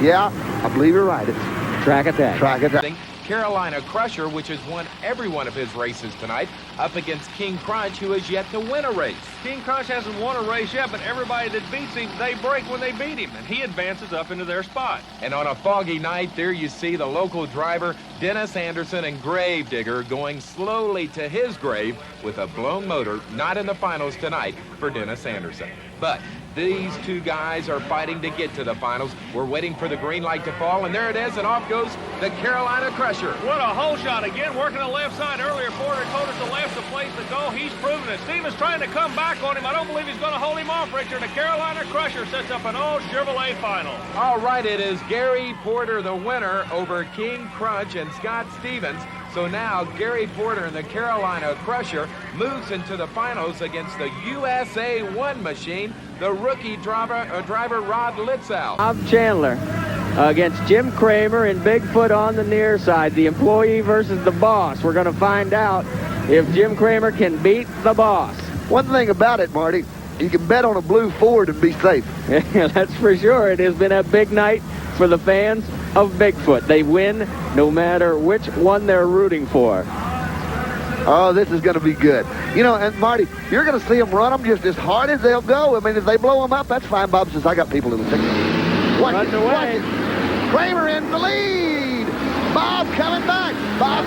Yeah, I believe you're right. It's TRAK Attack. TRAK Attack. Carolina Crusher, which has won every one of his races tonight, up against King Crunch, who has yet to win a race. King Crunch hasn't won a race yet, but everybody that beats him, they break when they beat him, and he advances up into their spot. And on a foggy night, there you see the local driver, Dennis Anderson, and Gravedigger going slowly to his grave with a blown motor, not in the finals tonight for Dennis Anderson. But these two guys are fighting to get to the finals. We're waiting for the green light to fall, and there it is, and off goes the Carolina Crusher. What a hole shot again, working the left side earlier. Porter told us the left's the place to go. He's proven it. Stevens trying to come back on him. I don't believe he's going to hold him off, Richard. The Carolina Crusher sets up an old Chevrolet final. All right, it is Gary Porter, the winner, over King Crunch and Scott Stevens. So now Gary Porter and the Carolina Crusher moves into the finals against the USA 1 machine, the rookie driver Rod Litzow. Bob Chandler against Jim Kramer and Bigfoot on the near side. The employee versus the boss. We're going to find out if Jim Kramer can beat the boss. One thing about it, Marty, you can bet on a blue Ford and be safe. Yeah, that's for sure. It has been a big night for the fans of Bigfoot. They win no matter which one they're rooting for. Oh, this is going to be good. You know, and Marty, you're going to see them run them just as hard as they'll go. I mean, if they blow them up, that's fine. Bob says, I got people that'll take it. Watch it, watch it. Kramer in the lead. Bob coming back. Bob.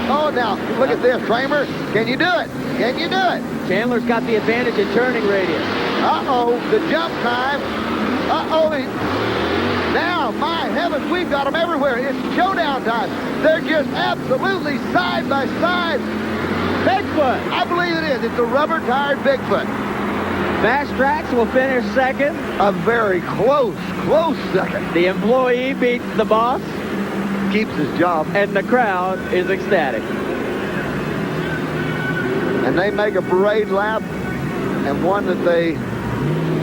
Oh, now, look at this. Kramer, can you do it? Can you do it? Chandler's got the advantage in turning radius. Uh-oh, the jump time. Uh-oh. Now, my heavens, we've got them everywhere. It's showdown time. They're just absolutely side by side. Bigfoot. I believe it is. It's a rubber-tired Bigfoot. Fast Tracks will finish second. A very close second. The employee beats the boss. Keeps his job. And the crowd is ecstatic. And they make a parade lap, and one that they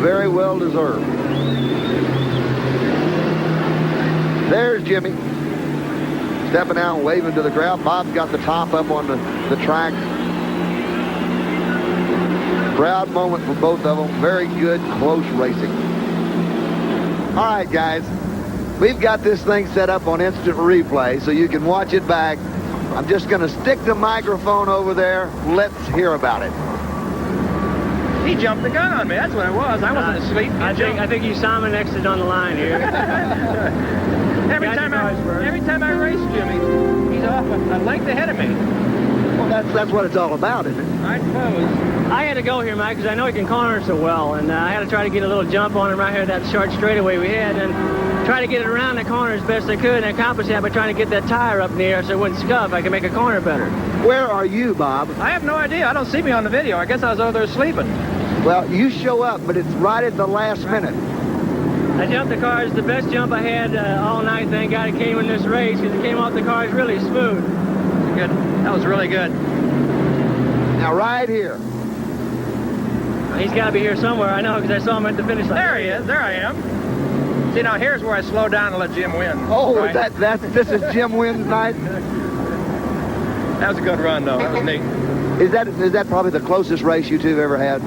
very well deserve. There's Jimmy, stepping out and waving to the crowd. Bob's got the top up on the track. Proud moment for both of them. Very good, close racing. All right, guys. We've got this thing set up on instant replay so you can watch it back. I'm just going to stick the microphone over there. Let's hear about it. He jumped the gun on me. That's what it was. I wasn't asleep. I think you saw him and exited on the line here. Every time I race Jimmy, he's off a length ahead of me. Well, that's what it's all about, isn't it? I suppose. I had to go here, Mike, because I know he can corner so well, and I had to try to get a little jump on him right here, that short straightaway we had, and try to get it around the corner as best I could, and accomplish that by trying to get that tire up in the air so it wouldn't scuff. I could make a corner better. Where are you, Bob? I have no idea. I don't see me on the video. I guess I was over there sleeping. Well, you show up, but it's right at the last minute. I jumped the cars, the best jump I had all night. Thank God it came in this race, because it came off the cars really smooth. Good. That was really good. Now, right here. He's got to be here somewhere. I know, because I saw him at the finish line. There he is. There I am. See, now here's where I slow down and let Jim win. Oh, right? this is Jim wins night? That was a good run, though. That was neat. Is that probably the closest race you two have ever had?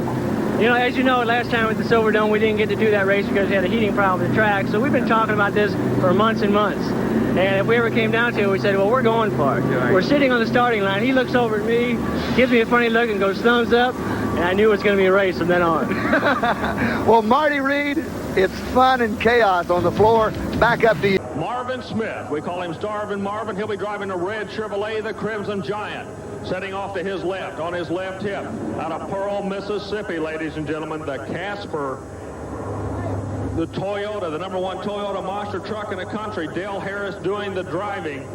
You know, as you know, last time with the Silver Dome, we didn't get to do that race because we had a heating problem with the track. So we've been talking about this for months and months. And if we ever came down to it, we said, well, we're going for it. Right. We're sitting on the starting line. He looks over at me, gives me a funny look, and goes thumbs up. And I knew it was going to be a race from then on. Well, Marty Reed, it's fun and chaos on the floor. Back up to you. Marvin Smith. We call him Starvin' Marvin. He'll be driving a red Chevrolet, the Crimson Giant. Setting off to his left, on his left hip, out of Pearl, Mississippi, ladies and gentlemen, the Casper, the Toyota, the #1 Toyota monster truck in the country. Dale Harris doing the driving.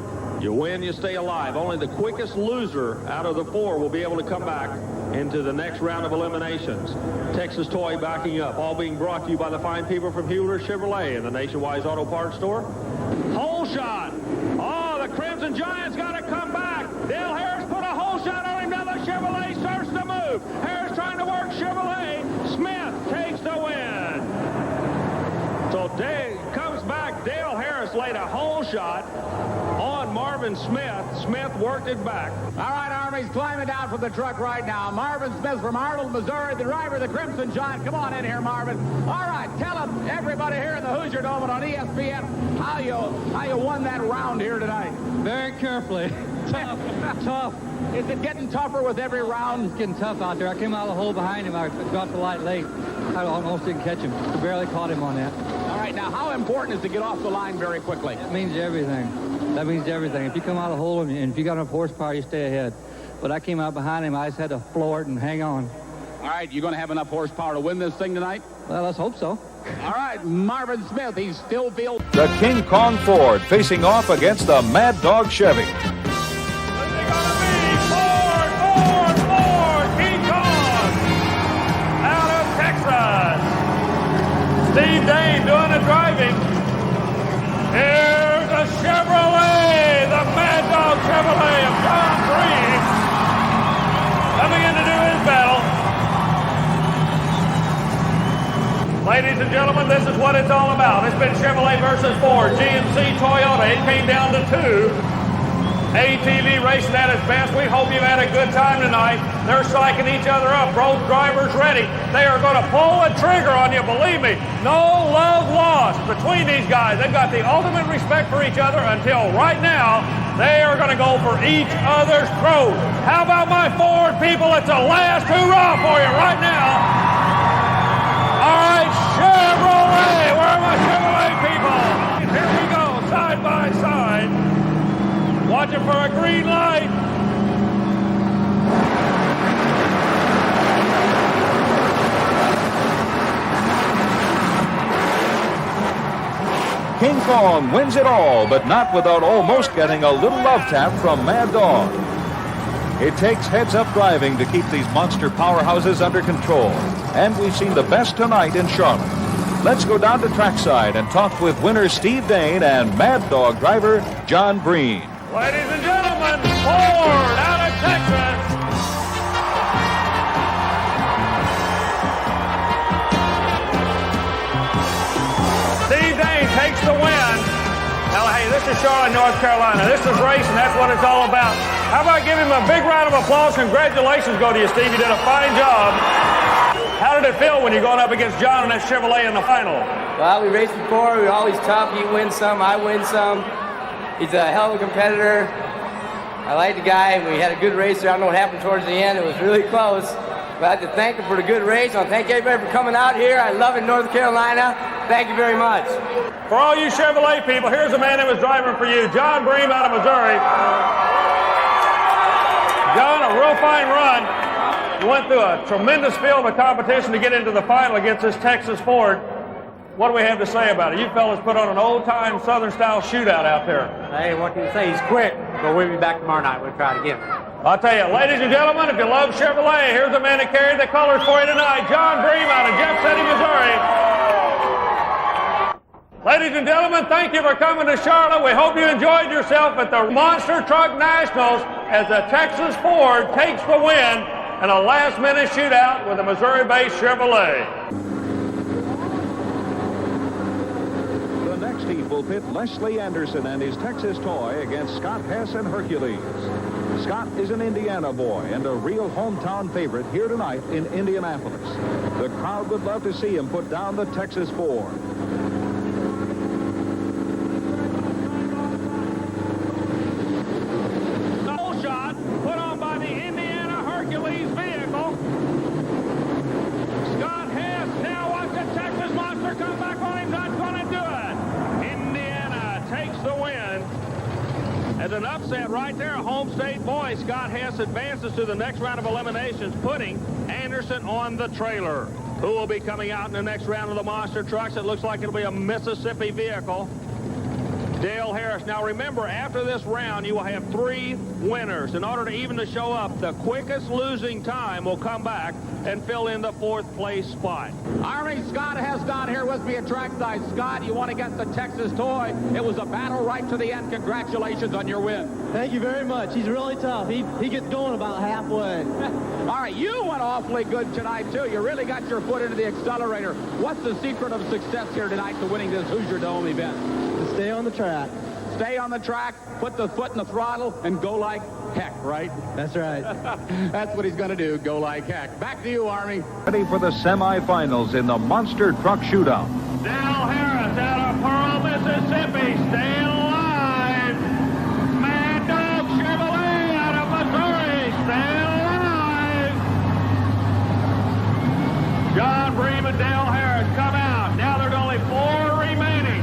You win, you stay alive. Only the quickest loser out of the four will be able to come back into the next round of eliminations. Texas Toy backing up, all being brought to you by the fine people from Hewlett Chevrolet and the Nationwide Auto Parts Store. Hole shot. Oh, the Crimson Giant's got to come back. Dale Harris put a hole shot on him. Now the Chevrolet starts to move. Harris trying to work Chevrolet. Smith takes the win. So Dale comes back. Dale Harris laid a hole shot on Marvin Smith. Smith worked it back. All right, Army's climbing down from the truck right now. Marvin Smith from Arnold, Missouri, the driver of the Crimson Giant. Come on in here, Marvin. All right, tell them, everybody here in the Hoosier Dome and on ESPN, how you won that round here tonight. Very carefully. Tough. Is it getting tougher with every round? It's getting tough out there. I came out of the hole behind him. I dropped the light late. I almost didn't catch him. I barely caught him on that. All right, now how important is to get off the line very quickly? That means everything. That means everything. If you come out of the hole and if you got enough horsepower, you stay ahead. But I came out behind him. I just had to floor it and hang on. All right, you going to have enough horsepower to win this thing tonight? Well, let's hope so. All right, Marvin Smith, he still feels... The King Kong Ford facing off against the Mad Dog Chevy. Steve Dane doing the driving. Here's a Chevrolet, the Mad Dog Chevrolet of John Green, coming in to do his battle. Ladies and gentlemen, this is what it's all about. It's been Chevrolet versus Ford, GMC, Toyota. It came down to two. ATV racing at its best. We hope you've had a good time tonight. They're psyching each other up. Both drivers ready. They are going to pull a trigger on you, believe me. No love lost between these guys. They've got the ultimate respect for each other until right now. They are going to go for each other's throat. How about my Ford people? It's a last hurrah for you right now. All right, Chevrolet. Where are my Chevrolet people? Here we go, side by side. Watching for a green light. King Kong wins it all, but not without almost getting a little love tap from Mad Dog. It takes heads-up driving to keep these monster powerhouses under control. And we've seen the best tonight in Charlotte. Let's go down to trackside and talk with winner Steve Dane and Mad Dog driver John Breen. Ladies and gentlemen, Ford out of Texas. Steve Dane takes the win. Now, hey, this is Charlotte, North Carolina. This is racing. That's what it's all about. How about giving him a big round of applause? Congratulations go to you, Steve. You did a fine job. How did it feel when you're going up against John and that Chevrolet in the final? Well, we raced before. We were always tough. He wins some, I win some. He's a hell of a competitor. I like the guy. We had a good race there. I don't know what happened towards the end. It was really close. But I have to thank him for the good race. I thank everybody for coming out here. I love it, North Carolina. Thank you very much. For all you Chevrolet people, here's a man that was driving for you, John Bream out of Missouri. John, a real fine run. You went through a tremendous field of competition to get into the final against this Texas Ford. What do we have to say about it? You fellas put on an old-time Southern-style shootout out there. Hey, what can you say? He's quick, but we'll be back tomorrow night. We'll try it again. I'll tell you, ladies and gentlemen, if you love Chevrolet, here's the man that carried the colors for you tonight, John Bream out of Jeff City, Missouri. Ladies and gentlemen, thank you for coming to Charlotte. We hope you enjoyed yourself at the Monster Truck Nationals as the Texas Ford takes the win in a last-minute shootout with a Missouri-based Chevrolet. The next heat will pit Leslie Anderson and his Texas toy against Scott Hess and Hercules. Scott is an Indiana boy and a real hometown favorite here tonight in Indianapolis. The crowd would love to see him put down the Texas Ford. Shot put on by the Indiana Hercules vehicle. Scott Hess now watch the Texas Monster come back on him. Not going to do it. Indiana takes the win. As an upset right there, a home state boy, Scott Hess advances to the next round of eliminations, putting Anderson on the trailer. Who will be coming out in the next round of the Monster Trucks? It looks like it'll be a Mississippi vehicle. Dale Harris. Now remember, after this round, you will have 3 winners. In order to even to show up, the quickest losing time will come back and fill in the 4th place spot. Army, Scott Hess down here with me at trackside. Scott, you want to get the Texas toy. It was a battle right to the end. Congratulations on your win. Thank you very much. He's really tough. He gets going about halfway. All right, you went awfully good tonight, too. You really got your foot into the accelerator. What's the secret of success here tonight to winning this Hoosier Dome event? To stay on the track. Stay on the track, put the foot in the throttle, and go like heck, right? That's right. That's what he's going to do, go like heck. Back to you, Army. Ready for the semifinals in the Monster Truck Shootout. Dale Harris out of Pearl, Mississippi. Stay alive. Mad Dog Chevrolet out of Missouri. Stay alive. John Bream and Dale Harris come out. Now there's only 4 remaining.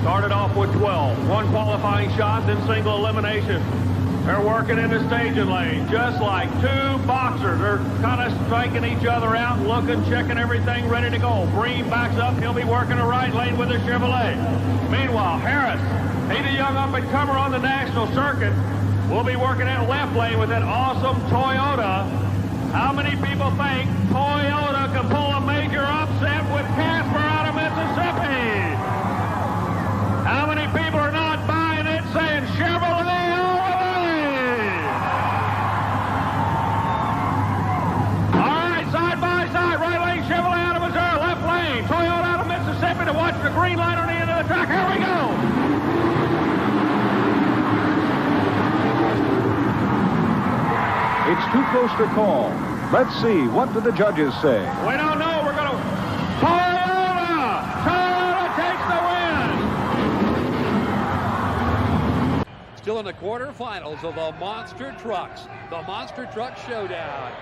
Started off with 12. 1 qualifying shot, then single elimination. They're working in the staging lane, just like 2 boxers. They're kind of striking each other out, looking, checking everything, ready to go. Bream backs up. He'll be working the right lane with the Chevrolet. Meanwhile, Harris, he's a young up-and-comer on the national circuit, will be working that left lane with that awesome Toyota. How many people think Toyota can pull a major upset with Casper out of Mississippi? How many people are not buying it, saying Chevrolet all the way? All right, side by side, right lane Chevrolet out of Missouri, left lane Toyota out of Mississippi to watch the green light on the end of the track. Here we go. It's too close to call. Let's see, what do the judges say? We don't know. We're going to... Toyota! Toyota takes the win! Still in the quarterfinals of the Monster Trucks. The Monster Truck Showdown.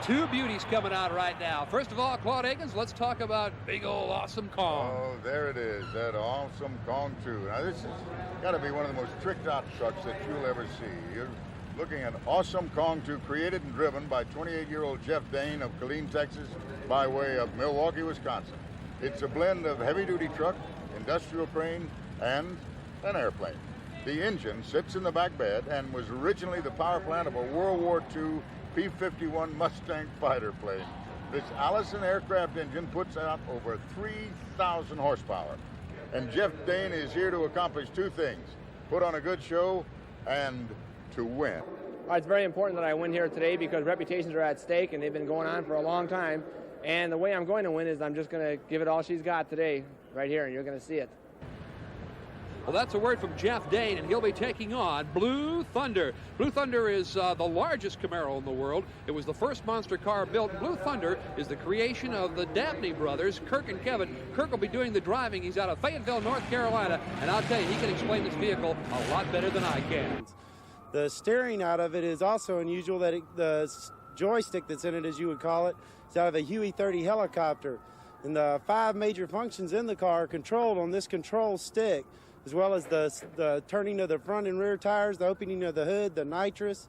2 beauties coming out right now. First of all, Claude Higgins, let's talk about big old Awesome Kong. Oh, there it is, that Awesome Kong 2. Now, this has got to be one of the most tricked-out trucks that you'll ever see. You're looking at Awesome Kong 2, created and driven by 28-year-old Jeff Dane of Killeen, Texas, by way of Milwaukee, Wisconsin. It's a blend of heavy-duty truck, industrial crane, and an airplane. The engine sits in the back bed and was originally the power plant of a World War II P-51 Mustang fighter plane. This Allison aircraft engine puts out over 3,000 horsepower. And Jeff Dane is here to accomplish two things: put on a good show and to win. It's very important that I win here today because reputations are at stake and they've been going on for a long time. And the way I'm going to win is I'm just going to give it all she's got today, right here, and you're going to see it. Well, that's a word from Jeff Dane, and he'll be taking on Blue Thunder. Blue Thunder is the largest Camaro in the world. It was the first monster car built. Blue Thunder is the creation of the Dabney brothers, Kirk and Kevin. Kirk will be doing the driving. He's out of Fayetteville, North Carolina, and I'll tell you, he can explain this vehicle a lot better than I can. The steering out of it is also unusual. That the joystick that's in it, as you would call it, is out of a Huey 30 helicopter. And the 5 major functions in the car are controlled on this control stick, as well as the turning of the front and rear tires, the opening of the hood, the nitrous,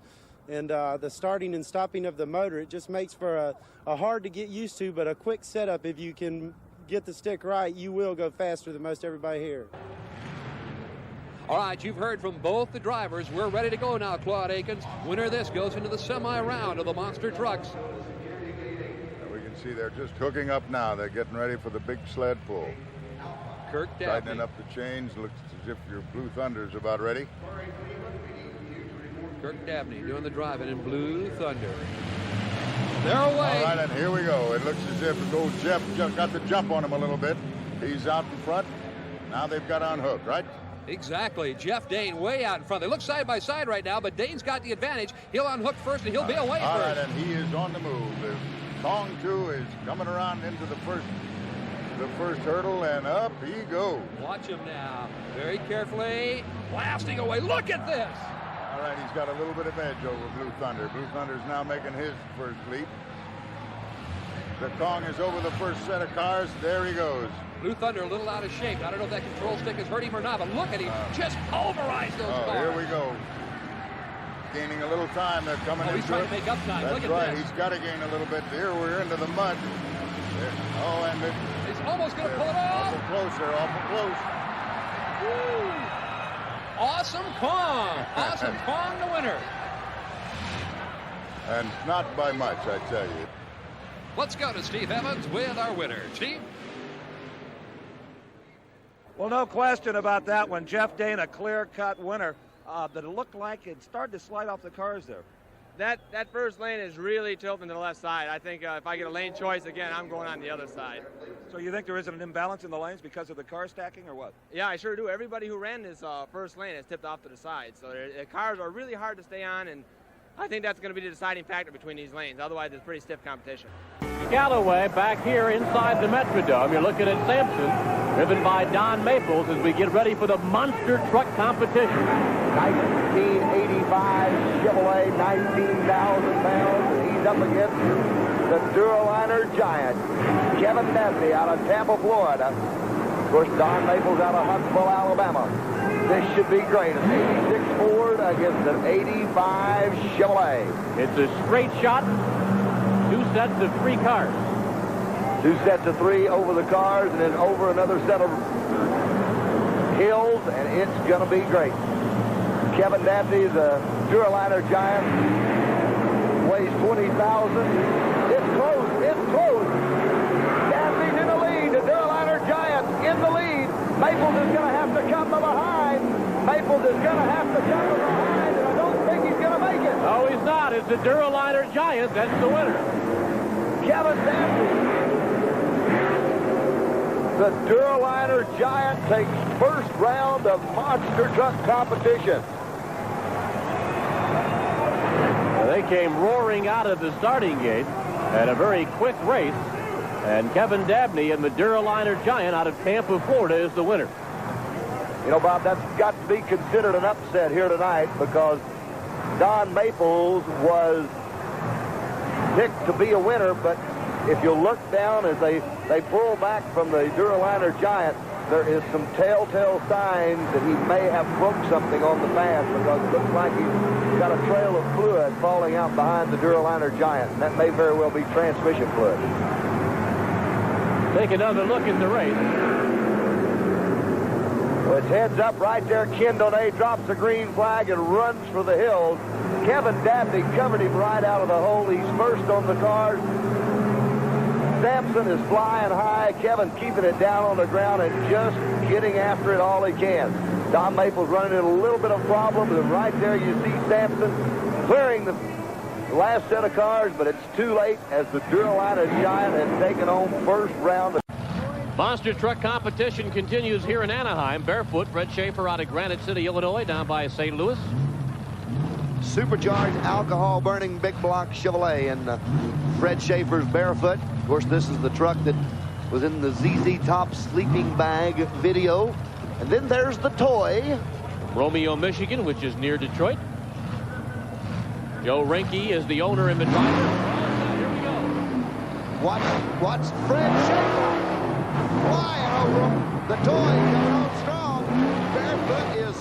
and the starting and stopping of the motor. It just makes for a hard to get used to, but a quick setup. If you can get the stick right, you will go faster than most everybody here. All right, you've heard from both the drivers. We're ready to go now, Claude Akins. Winner of this goes into the semi-round of the monster trucks. We can see they're just hooking up now. They're getting ready for the big sled pull. Kirk Dabney. Tightening up the chains. Looks as if your Blue Thunder's about ready. Kirk Dabney doing the driving in Blue Thunder. They're away. All right, and here we go. It looks as if old Jeff just got the jump on him a little bit. He's out in front. Now they've got on hook, right? Exactly. Jeff Dane way out in front. They look side by side right now, but Dane's got the advantage. He'll unhook first, and he'll be away all first. Right, and he is on the move. The Kong 2 is coming around into the first hurdle, and up he goes. Watch him now. Very carefully. Blasting away. Look at this. All right, he's got a little bit of edge over Blue Thunder. Blue Thunder's now making his first leap. The Kong is over the first set of cars. There he goes. Blue Thunder a little out of shape. I don't know if that control stick has hurt him or not, but look at him. Just pulverized those cars. Here we go. Gaining a little time. They're coming into he's trying to make up time. That's Look at right. this. He's got to gain a little bit. Here we're into the mud. Oh, and he's almost going to pull it off. Awful close. They're awful close. Woo. Awesome Kong. Awesome Kong, the winner. And not by much, I tell you. Let's go to Steve Evans with our winner. Steve? Well, no question about that one. Jeff Dane, a clear-cut winner. But it looked like it started to slide off the cars there. That first lane is really tilting to the left side. I think if I get a lane choice again, I'm going on the other side. So you think there isn't an imbalance in the lanes because of the car stacking or what? Yeah, I sure do. Everybody who ran this first lane has tipped off to the side. So the cars are really hard to stay on, and I think that's going to be the deciding factor between these lanes. Otherwise, it's pretty stiff competition. Galloway back here inside the Metrodome. You're looking at Sampson, driven by Don Maples as we get ready for the monster truck competition. 1985 Chevrolet, 19,000 pounds, and he's up against the DURALINER giant, Kevin Dabney out of Tampa, Florida. Of course, Don Maples out of Huntsville, Alabama. This should be great. An 86 Ford against an 85 Chevrolet. It's a straight shot. 2 sets of 3 cars. 2 sets of 3 over the cars and then over another set of hills, and it's going to be great. Kevin Dabney, the DURALINER giant, weighs 20,000. It's close. It's close. Dabney's in the lead. The DURALINER giant in the lead. Maples is going to have to come from behind. Maples is going to have to come from behind, and I don't think he's going to make it. No, he's not. It's the DURALINER giant. That's the winner. Kevin Dabney. The DURALINER giant takes first round of monster truck competition. They came roaring out of the starting gate at a very quick race, and Kevin Dabney and the DURALINER giant out of Tampa, Florida is the winner. You know, Bob, that's got to be considered an upset here tonight because Don Maples was picked to be a winner, but if you look down as they pull back from the DURALINER giant, there is some telltale signs that he may have broke something on the pass because it looks like he's got a trail of fluid falling out behind the DURALINER giant, and that may very well be transmission fluid. Take another look at the race. It's heads up right there. Ken Donay drops the green flag and runs for the hills. Kevin Dabney covered him right out of the hole. He's first on the cars. Sampson is flying high. Kevin keeping it down on the ground and just getting after it all he can. Don Maples running into a little bit of problems, and right there you see Sampson clearing the last set of cars, but it's too late as the DURALINER Giant has taken on first round. Monster truck competition continues here in Anaheim. Barefoot, Fred Schaefer out of Granite City, Illinois, down by St. Louis. Supercharged alcohol-burning big block Chevrolet and Fred Schaefer's Barefoot. Of course, this is the truck that was in the ZZ Top sleeping bag video. And then there's the toy. Romeo, Michigan, which is near Detroit. Joe Reinke is the owner and the driver. Here we go. Watch Fred Schaefer flying over him. The toy coming on strong. Barefoot is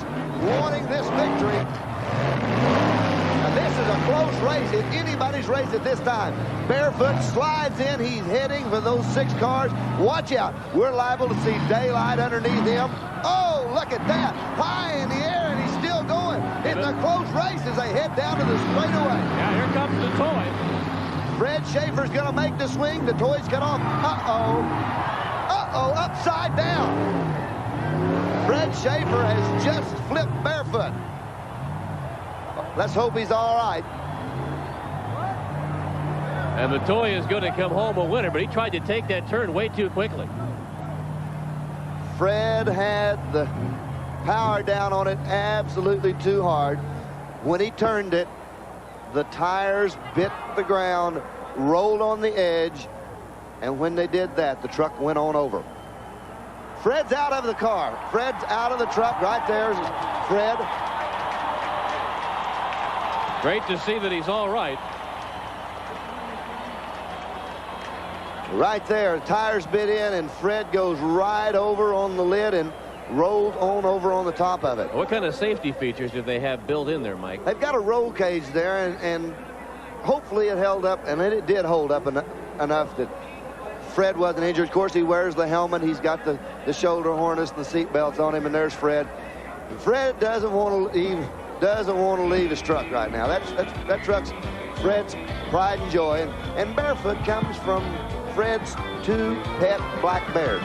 wanting this victory. And this is a close race. If anybody's race at this time. Barefoot slides in. He's heading for those 6 cars. Watch out. We're liable to see daylight underneath him. Oh, look at that. High in the air, and he's still going. It's a close race as they head down to the straightaway. Yeah, here comes the toy. Fred Schaefer's going to make the swing. The toy's cut off. Uh-oh. Uh-oh, upside down. Fred Schaefer has just flipped Barefoot. Let's hope he's all right. And the toy is going to come home a winner, but he tried to take that turn way too quickly. Fred had the power down on it absolutely too hard. When he turned it, the tires bit the ground, rolled on the edge, and when they did that, the truck went on over. Fred's out of the car. Fred's out of the truck. Right there's Fred. Great to see that he's all right. Right there, tires bit in, and Fred goes right over on the lid and rolls on over on the top of it. What kind of safety features do they have built in there, Mike? They've got a roll cage there, and hopefully it held up, and it did hold up enough that Fred wasn't injured. Of course, he wears the helmet. He's got the shoulder harness and the seat belts on him, and there's Fred. And Fred doesn't want to leave his truck right now. That truck's Fred's pride and joy, and Barefoot comes from Fred's 2 pet black bears.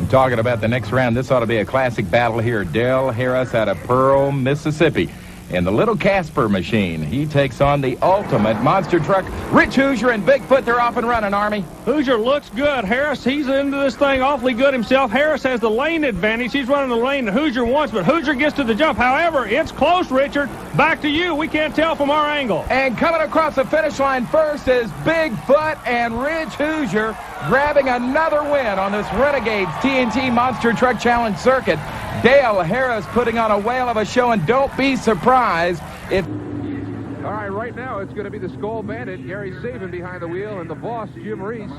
Talking about the next round, this ought to be a classic battle here. Dale Harris out of Pearl, Mississippi. In the little Casper machine, he takes on the ultimate monster truck. Rich Hoosier and Bigfoot, they're off and running, Army. Hoosier looks good. Harris, he's into this thing awfully good himself. Harris has the lane advantage. He's running the lane that Hoosier wants, but Hoosier gets to the jump. However, it's close, Richard. Back to you. We can't tell from our angle. And coming across the finish line first is Bigfoot and Rich Hoosier grabbing another win on this Renegades TNT Monster Truck Challenge circuit. Dale Harris putting on a whale of a show, and don't be surprised if... All right, right now it's going to be the Skull Bandit, Gary Saban behind the wheel, and the boss, Jim Reese.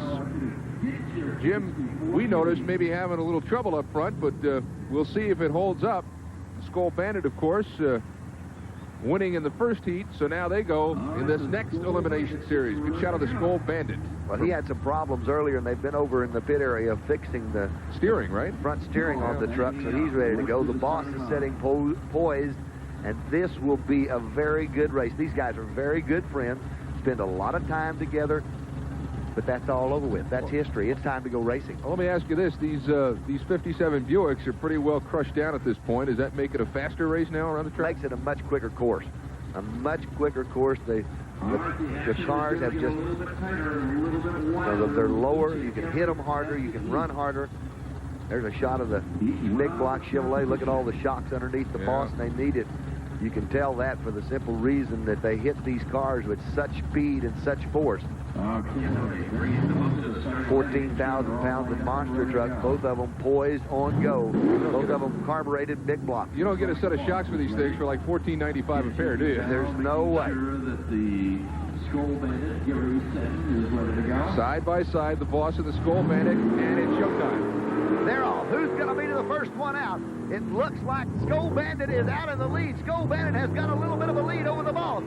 Jim, we noticed maybe having a little trouble up front, but we'll see if it holds up. Skull Bandit, of course, winning in the first heat, so now they go in this next elimination series. Good shot of the Skull Bandit. Well, he had some problems earlier, and they've been over in the pit area fixing the steering, right? Front steering on the truck, so he's ready to go. The boss is sitting poised, and this will be a very good race. These guys are very good friends, spend a lot of time together, but that's all over with. That's history. It's time to go racing. Well, let me ask you this. These 57 Buicks are pretty well crushed down at this point. Does that make it a faster race now around the track? Makes it a much quicker course. A much quicker course. The cars have just, they're lower. You can hit them harder. You can run harder. There's a shot of the big block Chevrolet. Look at all the shocks underneath the boss. They need it. You can tell that for the simple reason that they hit these cars with such speed and such force. 14,000 pounds of monster truck, both of them poised on go. Both of them carbureted big block. You don't get a set of shocks for these things for like $14.95 a pair, do you? There's no way. Side by side, the boss and the Skull Bandit, and it's showtime. They're off. Who's going to be the first one out? It looks like Skull Bandit is out in the lead. Skull Bandit has got a little bit of a lead over the boss.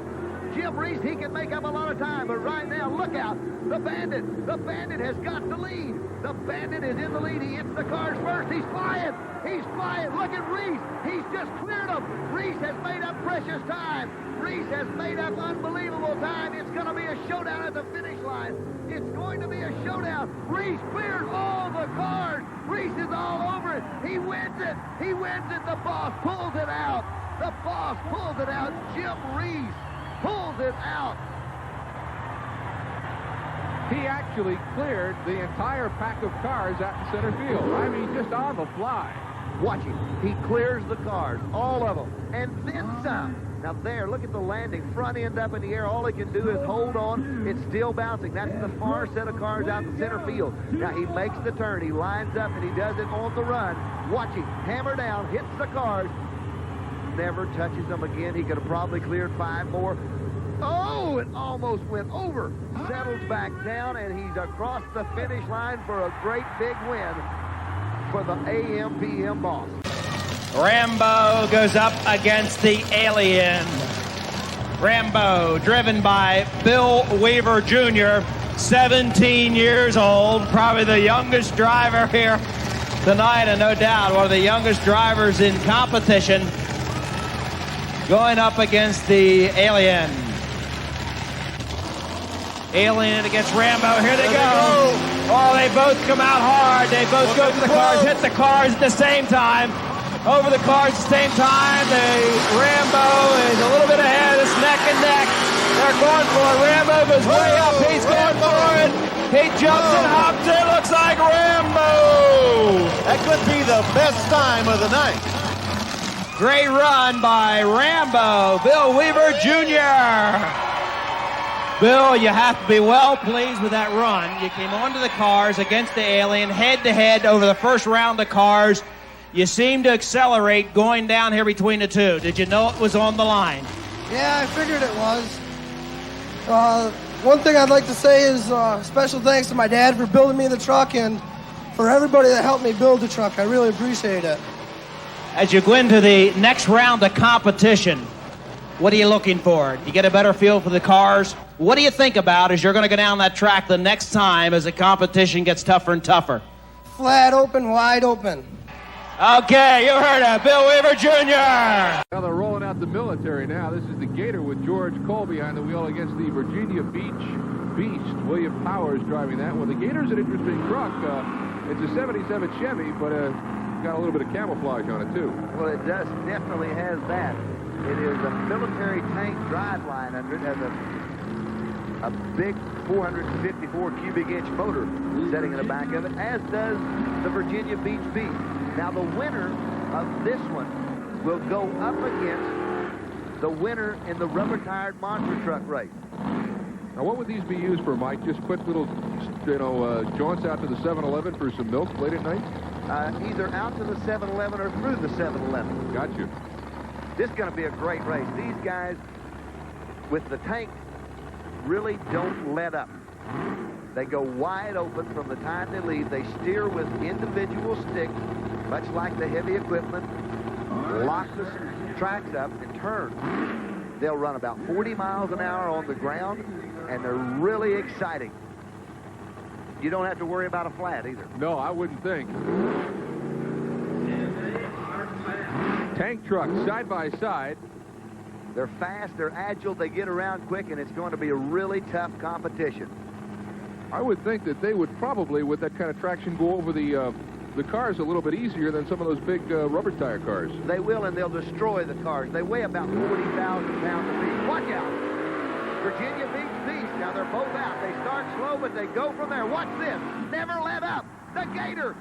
Jim Reese, he can make up a lot of time, but right now, look out. The Bandit has got the lead. The Bandit is in the lead. He hits the cars first. He's flying. He's flying. Look at Reese. He's just cleared them. Reese has made up precious time. Reese has made up unbelievable time. It's going to be a showdown at the finish line. It's going to be a showdown. Reese clears all the cars. Reese is all over it. He wins it. He wins it. The boss pulls it out. The boss pulls it out. Jim Reese pulls it out. He actually cleared the entire pack of cars out in center field. I mean, just on the fly. Watch him. He clears the cars, all of them, and then some. Now there, look at the landing. Front end up in the air. All he can do is hold on. It's still bouncing. That's the far set of cars out in center field. Now he makes the turn. He lines up, and he does it on the run. Watch him. Hammer down, hits the cars. Never touches them again. He could have probably cleared 5 more. Oh, it almost went over. Settles back down, and he's across the finish line for a great big win for the AM/PM boss. Rambo goes up against the Alien. Rambo, driven by Bill Weaver Jr., 17 years old, probably the youngest driver here tonight, and no doubt one of the youngest drivers in competition, going up against the Alien. Alien against Rambo. Here they go. Oh, they both come out hard. They both go to the cars, hit the cars at the same time. Over the cars at the same time. Rambo is a little bit ahead. It's neck and neck. They're going for it. Rambo goes way up. He's going for it. He jumps and hops. It looks like Rambo. That could be the best time of the night. Great run by Rambo, Bill Weaver Jr. Bill, you have to be well pleased with that run. You came onto the cars against the Alien, head-to-head over the first round of cars. You seemed to accelerate going down here between the two. Did you know it was on the line? Yeah, I figured it was. One thing I'd like to say is special thanks to my dad for building me the truck and for everybody that helped me build the truck. I really appreciate it. As you go into the next round of competition, what are you looking for? You get a better feel for the cars? What do you think about as you're going to go down that track the next time as the competition gets tougher and tougher? Flat open, wide open. Okay, you heard it. Bill Weaver Jr. Now they're rolling out the military now. This is the Gator with George Cole behind the wheel against the Virginia Beach Beast. William Powers driving that one. The Gator's an interesting truck. It's a 77 Chevy, but got a little bit of camouflage on it, too. Well, it definitely has that. It is a military tank driveline under it. Has a big 454 cubic inch motor setting in the back of it, as does the Virginia Beach Beast. Now the winner of this one will go up against the winner in the rubber-tired monster truck race. Now, what would these be used for, Mike? Just quick little, jaunts out to the 7-Eleven for some milk late at night? Either out to the 7-Eleven or through the 7-Eleven. Got you. This is going to be a great race. These guys with the tank really don't let up. They go wide open from the time they leave. They steer with individual sticks, much like the heavy equipment, lock the tracks up and turn. They'll run about 40 miles an hour on the ground, and they're really exciting. You don't have to worry about a flat either. No, I wouldn't think. Tank trucks side by side. They're fast, they're agile, they get around quick, and it's going to be a really tough competition. I would think that they would probably, with that kind of traction, go over the cars a little bit easier than some of those big rubber tire cars. They will, and they'll destroy the cars. They weigh about 40,000 pounds apiece. Watch out. Virginia Beach Beast. Now they're both out. They start slow, but they go from there. Watch this. Never let up. The Gator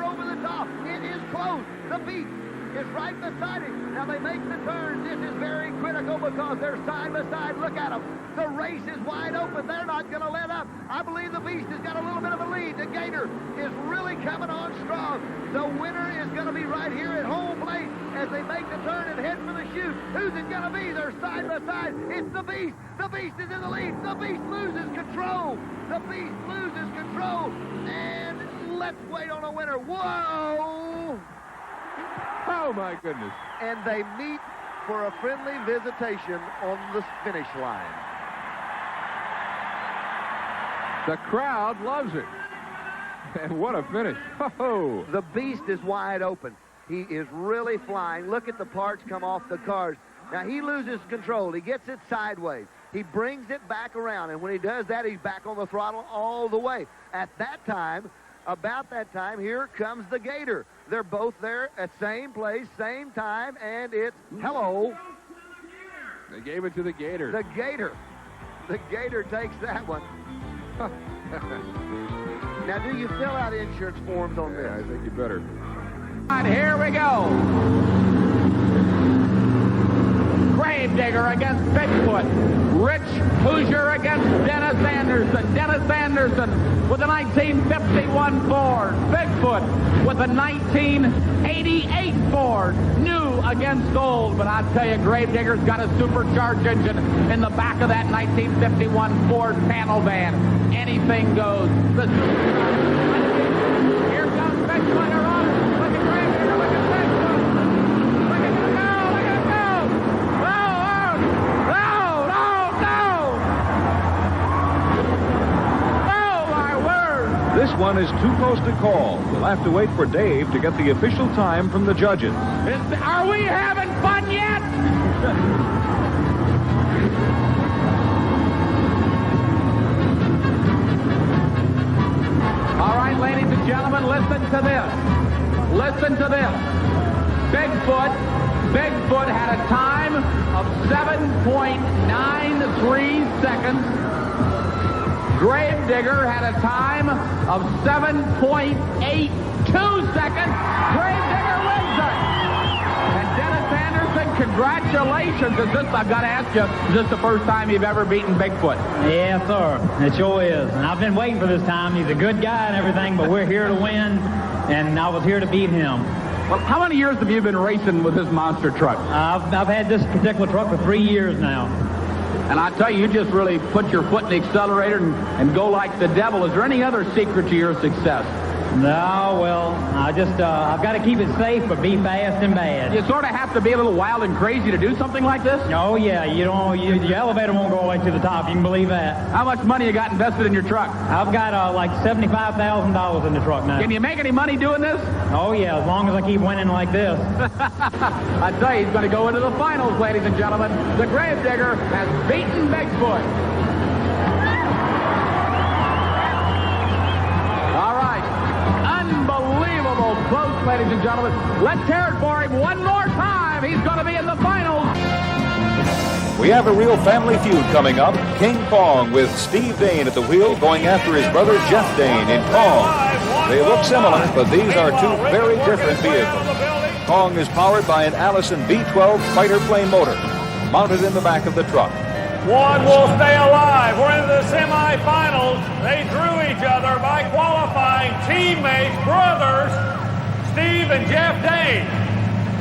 over the top. It is close. The Beast is right beside it. Now they make the turn. This is very critical because they're side by side. Look at them. The race is wide open. They're not going to let up. I believe the Beast has got a little bit of a lead. The Gator is really coming on strong. The winner is going to be right here at home plate as they make the turn and head for the chute. Who's it going to be? They're side by side. It's the Beast. The Beast is in the lead. The Beast loses control. The Beast loses control. And let's wait on a winner. Whoa! Oh, my goodness. And they meet for a friendly visitation on the finish line. The crowd loves it. And what a finish. Oh. The beast is wide open. He is really flying. Look at the parts come off the cars. Now, he loses control. He gets it sideways. He brings it back around, and when he does that, he's back on the throttle all the way. At that time, about that time, here comes the Gator. They're both there at same place, same time, and it's hello. They gave it to the Gator. The Gator. The Gator takes that one. Now, do you fill out insurance forms on this? Yeah, I think you better. And here we go. Gravedigger against Bigfoot. Rich Hoosier against Dennis Anderson. Dennis Anderson with a 1951 Ford. Bigfoot with a 1988 Ford. New against old. But I tell you, Gravedigger's got a supercharged engine in the back of that 1951 Ford panel van. Anything goes. Here comes Bigfoot. Look at Gravedigger. Look at Bigfoot. Look at him go. Look at him go. This one is too close to call. We'll have to wait for Dave to get the official time from the judges. Are we having fun yet? All right, ladies and gentlemen, listen to this. Listen to this. Bigfoot had a time of 7.93 seconds. Gravedigger had a time of 7.82 seconds. Gravedigger wins it. And Dennis Anderson, congratulations. I've got to ask you, is this the first time you've ever beaten Bigfoot? Yes, sir. It sure is. And I've been waiting for this time. He's a good guy and everything, but we're here to win, and I was here to beat him. Well, how many years have you been racing with this monster truck? I've had this particular truck for 3 years now. And I tell you, you just really put your foot in the accelerator and go like the devil. Is there any other secret to your success? No, well, I've got to keep it safe, but be fast and bad. You sort of have to be a little wild and crazy to do something like this? Oh, yeah. Your elevator won't go all the way to the top. You can believe that. How much money you got invested in your truck? I've got like $75,000 in the truck now. Can you make any money doing this? Oh, yeah, as long as I keep winning like this. I tell you, he's going to go into the finals, ladies and gentlemen. The Gravedigger has beaten Bigfoot. All right. Unbelievable close, ladies and gentlemen. Let's hear it for him one more time. He's going to be in the finals. We have a real family feud coming up. King Kong with Steve Dane at the wheel going after his brother Jeff Dane in Kong. They look similar, but these are two very different vehicles. Kong is powered by an Allison B12 fighter plane motor mounted in the back of the truck. One will stay alive. We're into the semifinals. They drew each other by qualifying teammates, brothers, Steve and Jeff Dane.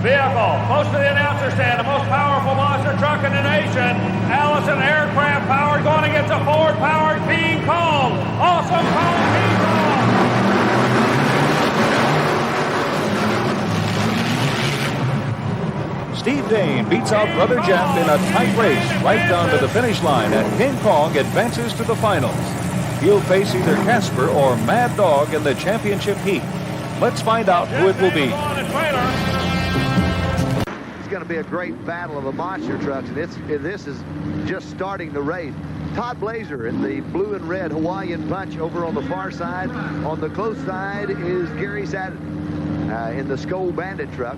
Vehicle, close to the announcer stand, the most powerful monster truck in the nation. Allison aircraft powered, going against a Ford-powered King Kong. Awesome Kong, King Kong. Steve Dane beats out brother Jeff in a tight race right down to the finish line, and King Kong advances to the finals. He'll face either Casper or Mad Dog in the championship heat. Let's find out who it will be. It's going to be a great battle of the monster trucks, and this is just starting the race. Todd Blazer in the blue and red Hawaiian Punch over on the far side. On the close side is Gary Sadden in the Skoll Bandit truck.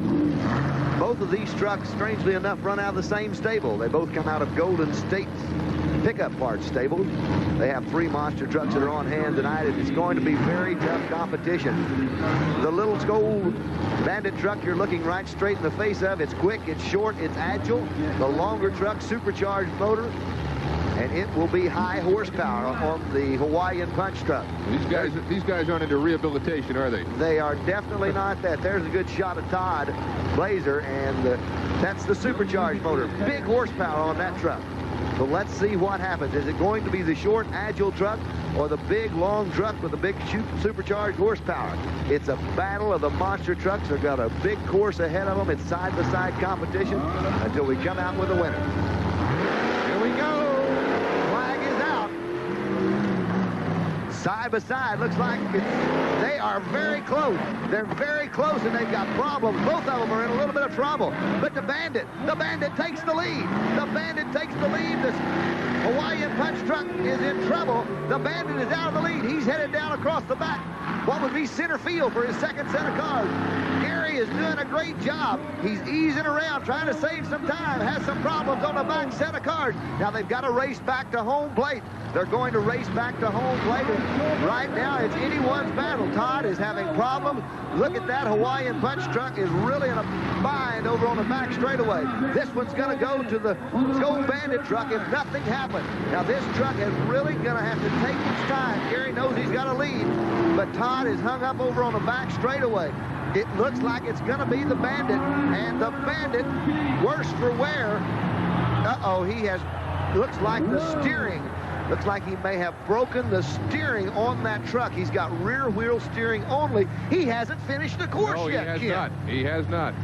Both of these trucks, strangely enough, run out of the same stable. They both come out of Golden State's pickup parts stable. They have 3 monster trucks that are on hand tonight, and it's going to be very tough competition. The little Skoll Bandit truck you're looking right straight in the face of. It's quick, it's short, it's agile. The longer truck, supercharged motor, and it will be high horsepower on the Hawaiian Punch truck. These guys aren't into rehabilitation, are they? They are definitely not that. There's a good shot of Todd Blazer, and that's the supercharged motor. Big horsepower on that truck. So let's see what happens. Is it going to be the short, agile truck or the big, long truck with the big supercharged horsepower? It's a battle of the monster trucks. They've got a big course ahead of them. It's side-by-side competition until we come out with a winner. Here we go. Flag is out. Side by side, looks like they are very close. They're very close, and they've got problems. Both of them are in a little bit of trouble. But the Bandit takes the lead. The Bandit takes the lead. This Hawaiian Punch truck is in trouble. The Bandit is out of the lead. He's headed down across the back. What would be center field for his second set of cars. Gary is doing a great job. He's easing around, trying to save some time. Has some problems on the back set of cars. Now they've got to race back to home plate. They're going to race back to home plate. And right now, it's anyone's battle. Todd is having problems. Look at that Hawaiian Punch truck is really in a bind over on the back straightaway. This one's going to go to the Gold Bandit truck if nothing happens. Now this truck is really going to have to take its time. Gary knows he's got a lead, but Todd is hung up over on the back straightaway. It looks like it's going to be the Bandit, and the Bandit, worse for wear. Uh-oh, looks like the steering. Looks like he may have broken the steering on that truck. He's got rear wheel steering only. He hasn't finished the course yet, he has not. He has not.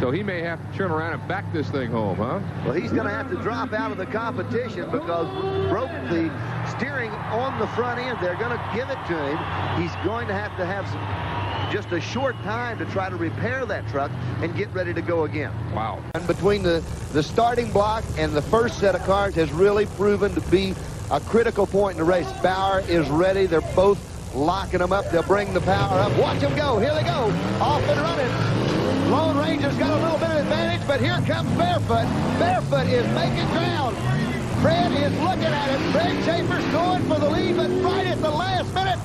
So he may have to turn around and back this thing home, huh? Well, he's going to have to drop out of the competition because broke the steering on the front end. They're going to give it to him. He's going to have just a short time to try to repair that truck and get ready to go again. Wow. And between the starting block and the first set of cars has really proven to be a critical point in the race. Bauer is ready. They're both locking them up. They'll bring the power up. Watch them go. Here they go. Off and running. Lone Ranger's got a little bit of advantage, but here comes Barefoot. Barefoot is making ground. Fred is looking at it. Fred Schaefer's going for the lead, but right at the last minute.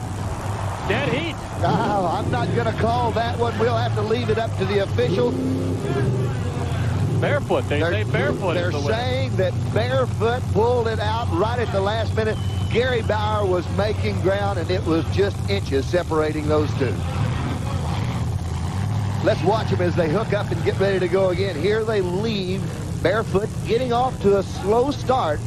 Dead heat. No, I'm not going to call that one. We'll have to leave it up to the official. Barefoot. They say Barefoot. They're saying that Barefoot pulled it out right at the last minute. Gary Bauer was making ground, and it was just inches separating those two. Let's watch them as they hook up and get ready to go again. Here they leave. Barefoot getting off to a slow start.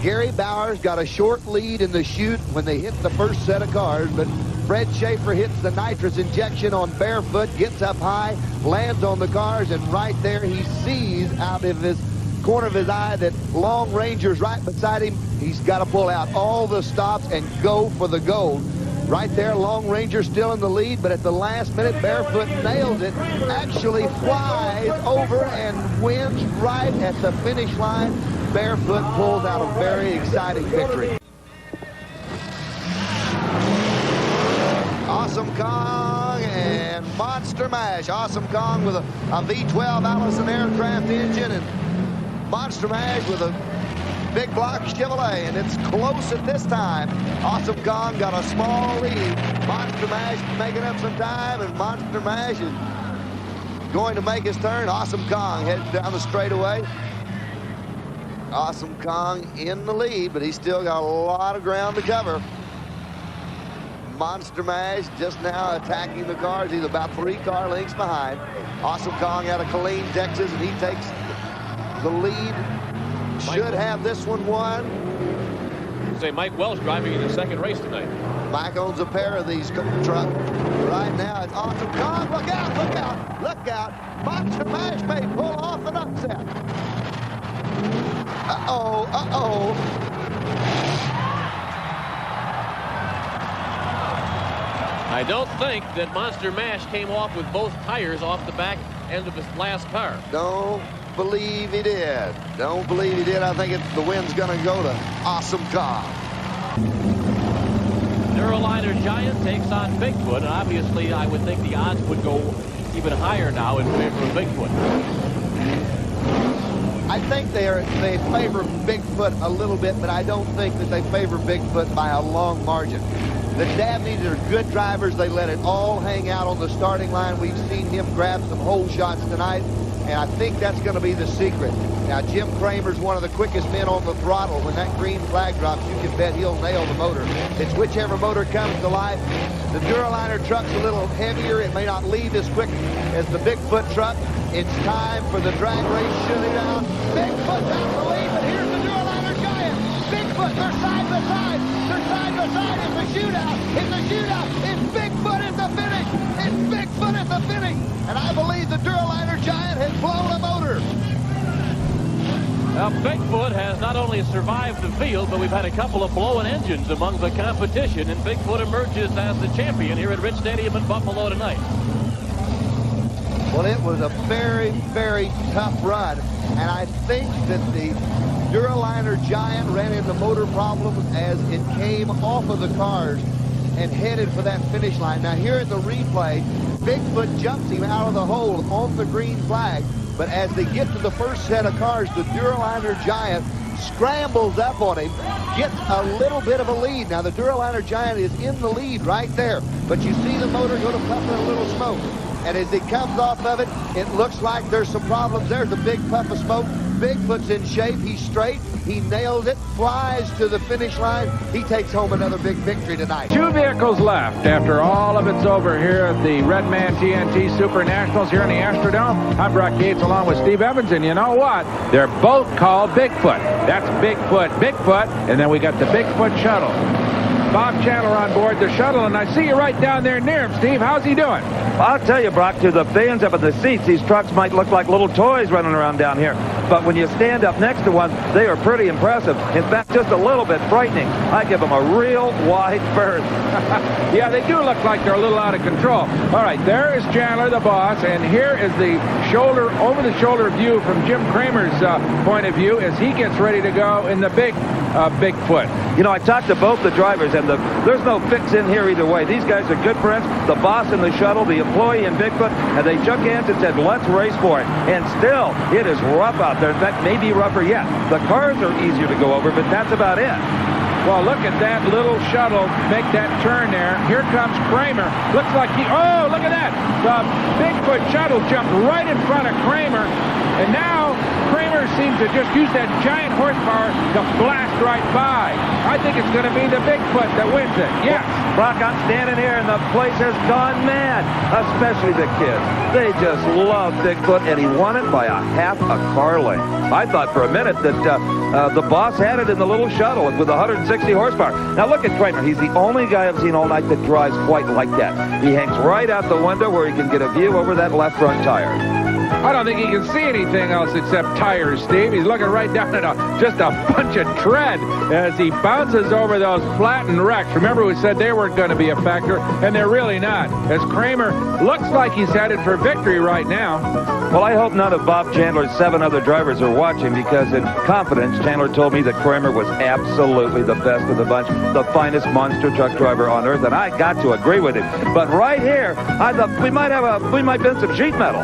Gary Bauer's got a short lead in the chute when they hit the first set of cars, but Fred Schaefer hits the nitrous injection on Barefoot, gets up high, lands on the cars, and right there he sees out of his corner of his eye that Long Ranger's right beside him. He's got to pull out all the stops and go for the gold. Right there, Long Ranger still in the lead, but at the last minute, Barefoot nails it, actually flies over and wins right at the finish line. Barefoot pulls out a very exciting victory. Awesome Kong and Monster Mash. Awesome Kong with a V12 Allison Aircraft engine, and Monster Mash with a big block Chevrolet, and it's close at this time. Awesome Kong got a small lead. Monster Mash making up some time, and Monster Mash is going to make his turn. Awesome Kong heads down the straightaway. Awesome Kong in the lead, but he's still got a lot of ground to cover. Monster Mash just now attacking the cars. He's about 3 car lengths behind. Awesome Kong out of Killeen, Texas, and he takes the lead. Should have this one won. Say Mike Welch driving in the second race tonight. Mike owns a pair of these trucks. Right now, it's Awesome Kong. Look out, look out, look out. Monster Mash may pull off an upset. Uh-oh, uh-oh. I don't think that Monster Mash came off with both tires off the back end of his last car. Don't believe he did. Don't believe he did. I think the wind's going to go to Awesome Kong. DURALINER Giant takes on Bigfoot, and obviously I would think the odds would go even higher now in favor of Bigfoot. I think they favor Bigfoot a little bit, but I don't think that they favor Bigfoot by a long margin. The Dabneys are good drivers. They let it all hang out on the starting line. We've seen him grab some hole shots tonight, and I think that's going to be the secret. Now, Jim Kramer's one of the quickest men on the throttle. When that green flag drops, you can bet he'll nail the motor. It's whichever motor comes to life. The DURALINER truck's a little heavier. It may not leave as quick as the Bigfoot truck. It's time for the drag race shooting down. Bigfoot's out the lead, but here's the DURALINER Bigfoot. They're side by side. They're side by side. It's a shootout. It's a shootout. It's Bigfoot at the finish. It's Bigfoot at the finish. And I believe the DURALINER Giant has blown a motor. Now, Bigfoot has not only survived the field, but we've had a couple of blowing engines among the competition, and Bigfoot emerges as the champion here at Rich Stadium in Buffalo tonight. Well, it was a very, very tough run, and I think that the DURALINER Giant ran into motor problems as it came off of the cars and headed for that finish line. Now, here at the replay, Bigfoot jumps him out of the hole on the green flag, but as they get to the first set of cars, the DURALINER Giant scrambles up on him, gets a little bit of a lead. Now, the DURALINER Giant is in the lead right there, but you see the motor go to puffing a little smoke. And as it comes off of it, it looks like there's some problems. There's a big puff of smoke. Bigfoot's in shape. He's straight. He nails it, flies to the finish line. He takes home another big victory tonight. 2 vehicles left after all of it's over here at the Redman TNT Super Nationals here in the Astrodome. I'm Brock Yates along with Steve Evans, and you know what? They're both called Bigfoot. That's Bigfoot, Bigfoot, and then we got the Bigfoot shuttle. Bob Chandler on board the shuttle, and I see you right down there near him, Steve. How's he doing? I'll tell you, Brock, to the fans up in the seats, these trucks might look like little toys running around down here. But when you stand up next to one, they are pretty impressive. In fact, just a little bit frightening. I give them a real wide berth. Yeah, they do look like they're a little out of control. All right, there is Chandler, the boss, and here is the shoulder, over-the-shoulder view from Jim Kramer's point of view as he gets ready to go in the big Bigfoot. You know, I talked to both the drivers, and there's no fix in here either way. These guys are good friends. The boss in the shuttle, the employee in Bigfoot, and they shook hands and said, let's race for it. And still, it is rough out there. In fact, maybe rougher yet. The cars are easier to go over, but that's about it. Well, look at that little shuttle make that turn there. Here comes Kramer. Looks like oh, look at that. The Bigfoot shuttle jumped right in front of Kramer. And now Kramer seems to just use that giant horsepower to blast right by. I think it's going to be the Bigfoot that wins it. Yes. Brock, I'm standing here, and the place has gone mad, especially the kids. They just love Bigfoot, and he won it by a half a car length. I thought for a minute that the boss had it in the little shuttle with 160 horsepower. Now look at Kramer. He's the only guy I've seen all night that drives quite like that. He hangs right out the window where he can get a view over that left front tire. I don't think he can see anything else except tires, Steve. He's looking right down at just a bunch of tread as he bounces over those flattened wrecks. Remember, we said they weren't going to be a factor, and they're really not. As Kramer looks like he's headed for victory right now. Well, I hope none of Bob Chandler's 7 other drivers are watching, because in confidence, Chandler told me that Kramer was absolutely the best of the bunch, the finest monster truck driver on earth, and I got to agree with him. But right here, I thought we might bend some sheet metal.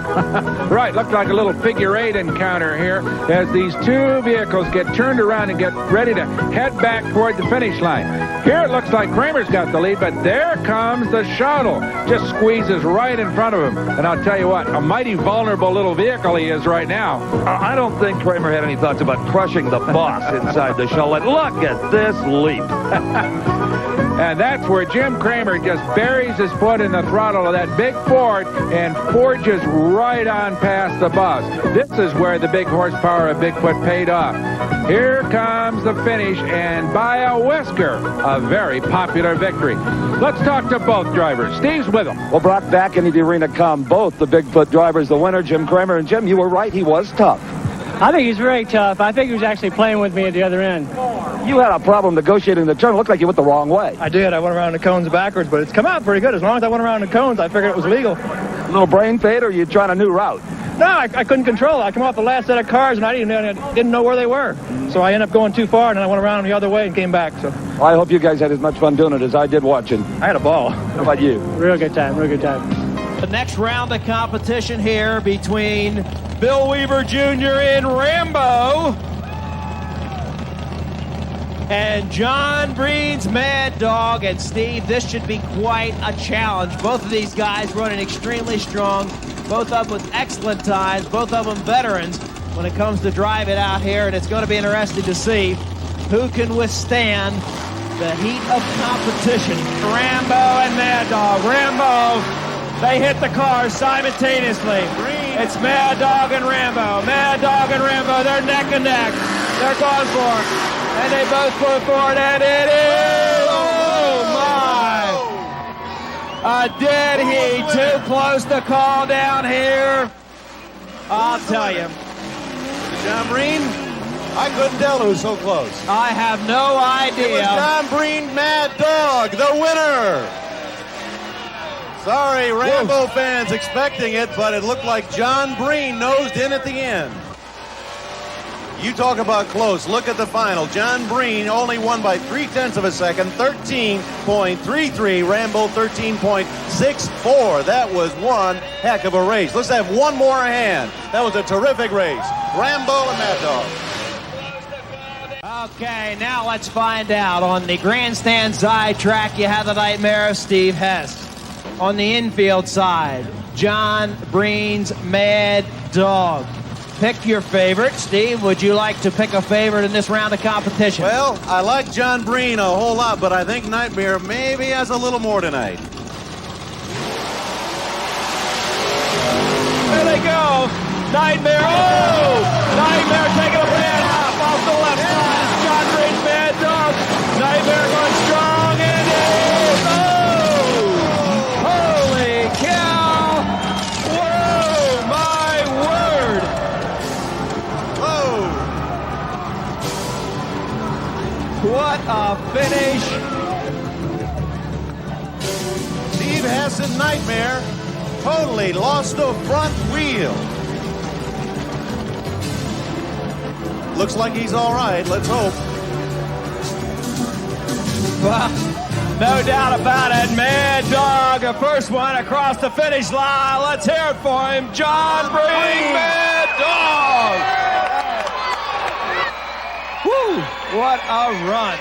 Right, looked like a little figure 8 encounter here as these 2 vehicles get turned around and get ready to head back toward the finish line. Here it looks like Kramer's got the lead, but there comes the shuttle. Just squeezes right in front of him. And I'll tell you what, a mighty vulnerable little vehicle he is right now. I don't think Kramer had any thoughts about crushing the boss inside the shuttle. And look at this leap. And that's where Jim Kramer just buries his foot in the throttle of that big Ford and forges right on past the boss. This is where the big horsepower of Bigfoot paid off. Here comes the finish, and by a whisker, a very popular victory. Let's talk to both drivers. Steve's with them. Well, Brock, back into the arena come both the Bigfoot drivers, the winner, Jim Kramer. And Jim, you were right. He was tough. I think he's very tough. I think he was actually playing with me at the other end. You had a problem negotiating the turn. It looked like you went the wrong way. I did. I went around the cones backwards, but it's come out pretty good. As long as I went around the cones, I figured it was legal. A little brain fade, or you trying a new route? No, I couldn't control it. I came off the last set of cars, and I didn't know where they were. So I ended up going too far, and then I went around the other way and came back. So well, I hope you guys had as much fun doing it as I did watching. I had a ball. How about you? Real good time, real good time. The next round of competition here between Bill Weaver Jr. in Rambo and John Breen's Mad Dog. And Steve, this should be quite a challenge. Both of these guys running extremely strong, both of them with excellent times, both of them veterans when it comes to driving out here, and it's going to be interesting to see who can withstand the heat of competition. Rambo and Mad Dog. Rambo, they hit the cars simultaneously. It's Mad Dog and Rambo. Mad Dog and Rambo, they're neck and neck. They're going for it. And they both flew forward, and it is, oh my! A dead heat, too close to call down here. I'll tell you. John Breen, I couldn't tell who was so close. I have no idea. It was John Breen, Mad Dog, the winner. Sorry, Rambo fans expecting it, but it looked like John Breen nosed in at the end. You talk about close. Look at the final. John Breen only won by 0.3 of a second, 13.33. Rambo 13.64. That was one heck of a race. Let's have one more hand. That was a terrific race. Rambo and Mad Dog. Okay, now let's find out. On the grandstand side track, you have the nightmare of Steve Hess. On the infield side, John Breen's Mad Dog. Pick your favorite. Steve, would you like to pick a favorite in this round of competition? Well, I like John Breen a whole lot, but I think Nightmare maybe has a little more tonight. There they go. Nightmare. Oh! Nightmare taking a man off the left side. John Breen's Mad Dog. Nightmare going strong, and it is. Oh! Holy cow! Whoa! My word! What a finish. Steve Hess and Nightmare totally lost the front wheel. Looks like he's all right. Let's hope. Well, no doubt about it. Mad Dog, the first one across the finish line. Let's hear it for him. John Breen, Mad Dog. Woo! What a run.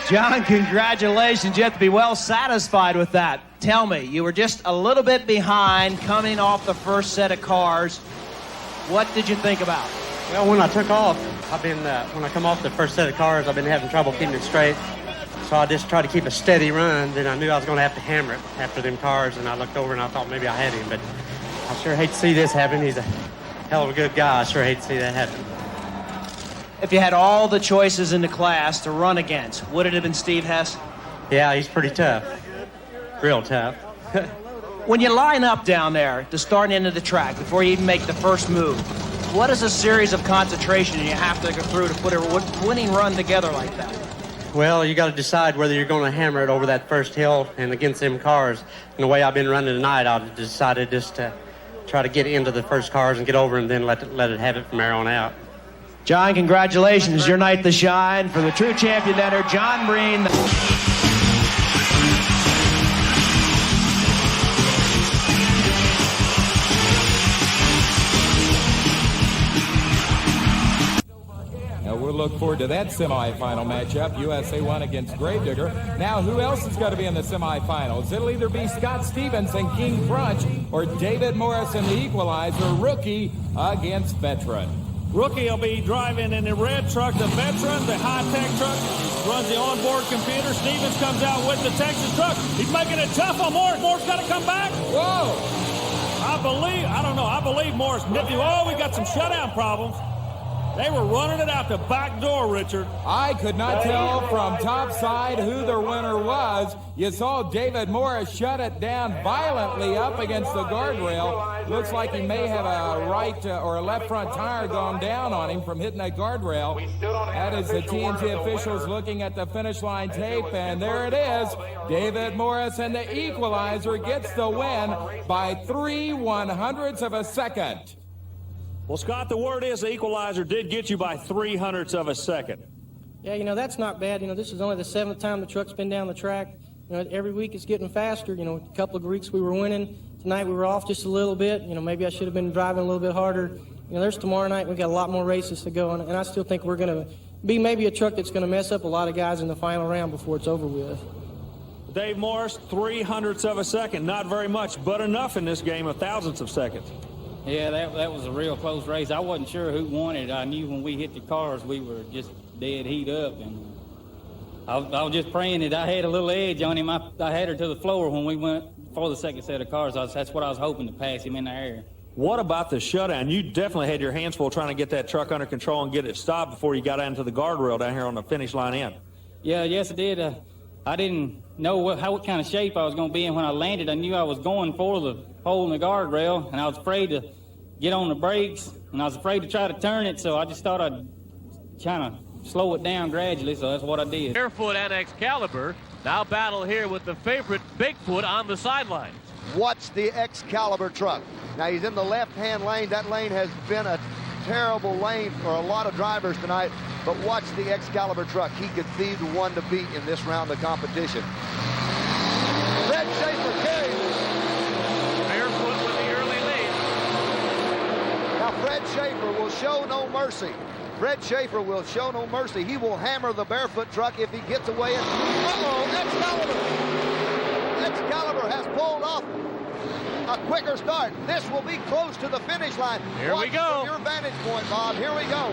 John, congratulations. You have to be well satisfied with that. Tell me, you were just a little bit behind coming off the first set of cars. What did you think about? Well, when I took off, when I come off the first set of cars, I've been having trouble keeping it straight. So I just tried to keep a steady run. Then I knew I was going to have to hammer it after them cars, and I looked over and I thought maybe I had him. But I sure hate to see this happen. He's a hell of a good guy. I sure hate to see that happen. If you had all the choices in the class to run against, would it have been Steve Hess? Yeah, he's pretty tough. Real tough. When you line up down there to start into the track before you even make the first move, what is a series of concentration you have to go through to put a winning run together like that? Well, you got to decide whether you're going to hammer it over that first hill and against them cars. And the way I've been running tonight, I've decided just to try to get into the first cars and get over and then let it have it from there on out. John, congratulations. Your night to shine for the true champion enter, John Breen. Now we'll look forward to that semifinal matchup, USA 1 against Gravedigger. Now, who else is going to be in the semifinals? It'll either be Scott Stevens and King Crunch or David Morris and the Equalizer, rookie against veteran. Rookie will be driving in the red truck, the veteran, the high-tech truck, runs the onboard computer. Stevens comes out with the Texas truck. He's making it tough on Morris. Morris got to come back. Whoa. I believe Morris nipped him. Oh, we got some shutdown problems. They were running it out the back door, Richard. I could not tell from topside who the winner was. You saw David Morris shut it down violently up against the guardrail. Looks like he may have a right or a left front tire gone down on him from hitting that guardrail. That is the TNT officials looking at the finish line tape, and there it is. David Morris and the Equalizer gets the win by 3/100ths of a second. Well, Scott, the word is the Equalizer did get you by 0.03 of a second. Yeah, that's not bad. This is only the 7th time the truck's been down the track. Every week it's getting faster. A couple of weeks we were winning. Tonight we were off just a little bit. Maybe I should have been driving a little bit harder. There's tomorrow night. We've got a lot more races to go, and I still think we're going to be maybe a truck that's going to mess up a lot of guys in the final round before it's over with. Dave Morris, 0.03 of a second. Not very much, but enough in this game of thousandths of seconds. Yeah, that was a real close race. I wasn't sure who won it. I knew when we hit the cars, we were just dead heat up. And I was just praying that I had a little edge on him. I had her to the floor when we went for the second set of cars. That's what I was hoping to pass him in the air. What about the shutdown? You definitely had your hands full trying to get that truck under control and get it stopped before you got out into the guardrail down here on the finish line end. Yeah, yes, I did. I didn't know what kind of shape I was going to be in when I landed. I knew I was going for the hole in the guardrail, and I was afraid to get on the brakes, and I was afraid to try to turn it, so I just thought I'd kind of slow it down gradually, so that's what I did. Barefoot and Excalibur now battle here with the favorite Bigfoot on the sidelines. Watch the Excalibur truck. Now he's in the left-hand lane. That lane has been a terrible lane for a lot of drivers tonight, but watch the Excalibur truck. He could be the one to beat in this round of competition. Fred Schaefer carries it. Barefoot with the early lead. Now Fred Schaefer will show no mercy. Fred Schaefer will show no mercy. He will hammer the Barefoot truck if he gets away. Excalibur! Excalibur has pulled off a quicker start. This will be close to the finish line. Here we go. From your vantage point, Bob. Here we go.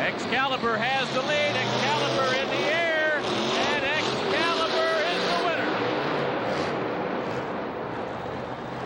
Excalibur has the lead. Excalibur in the air, and Excalibur is the winner.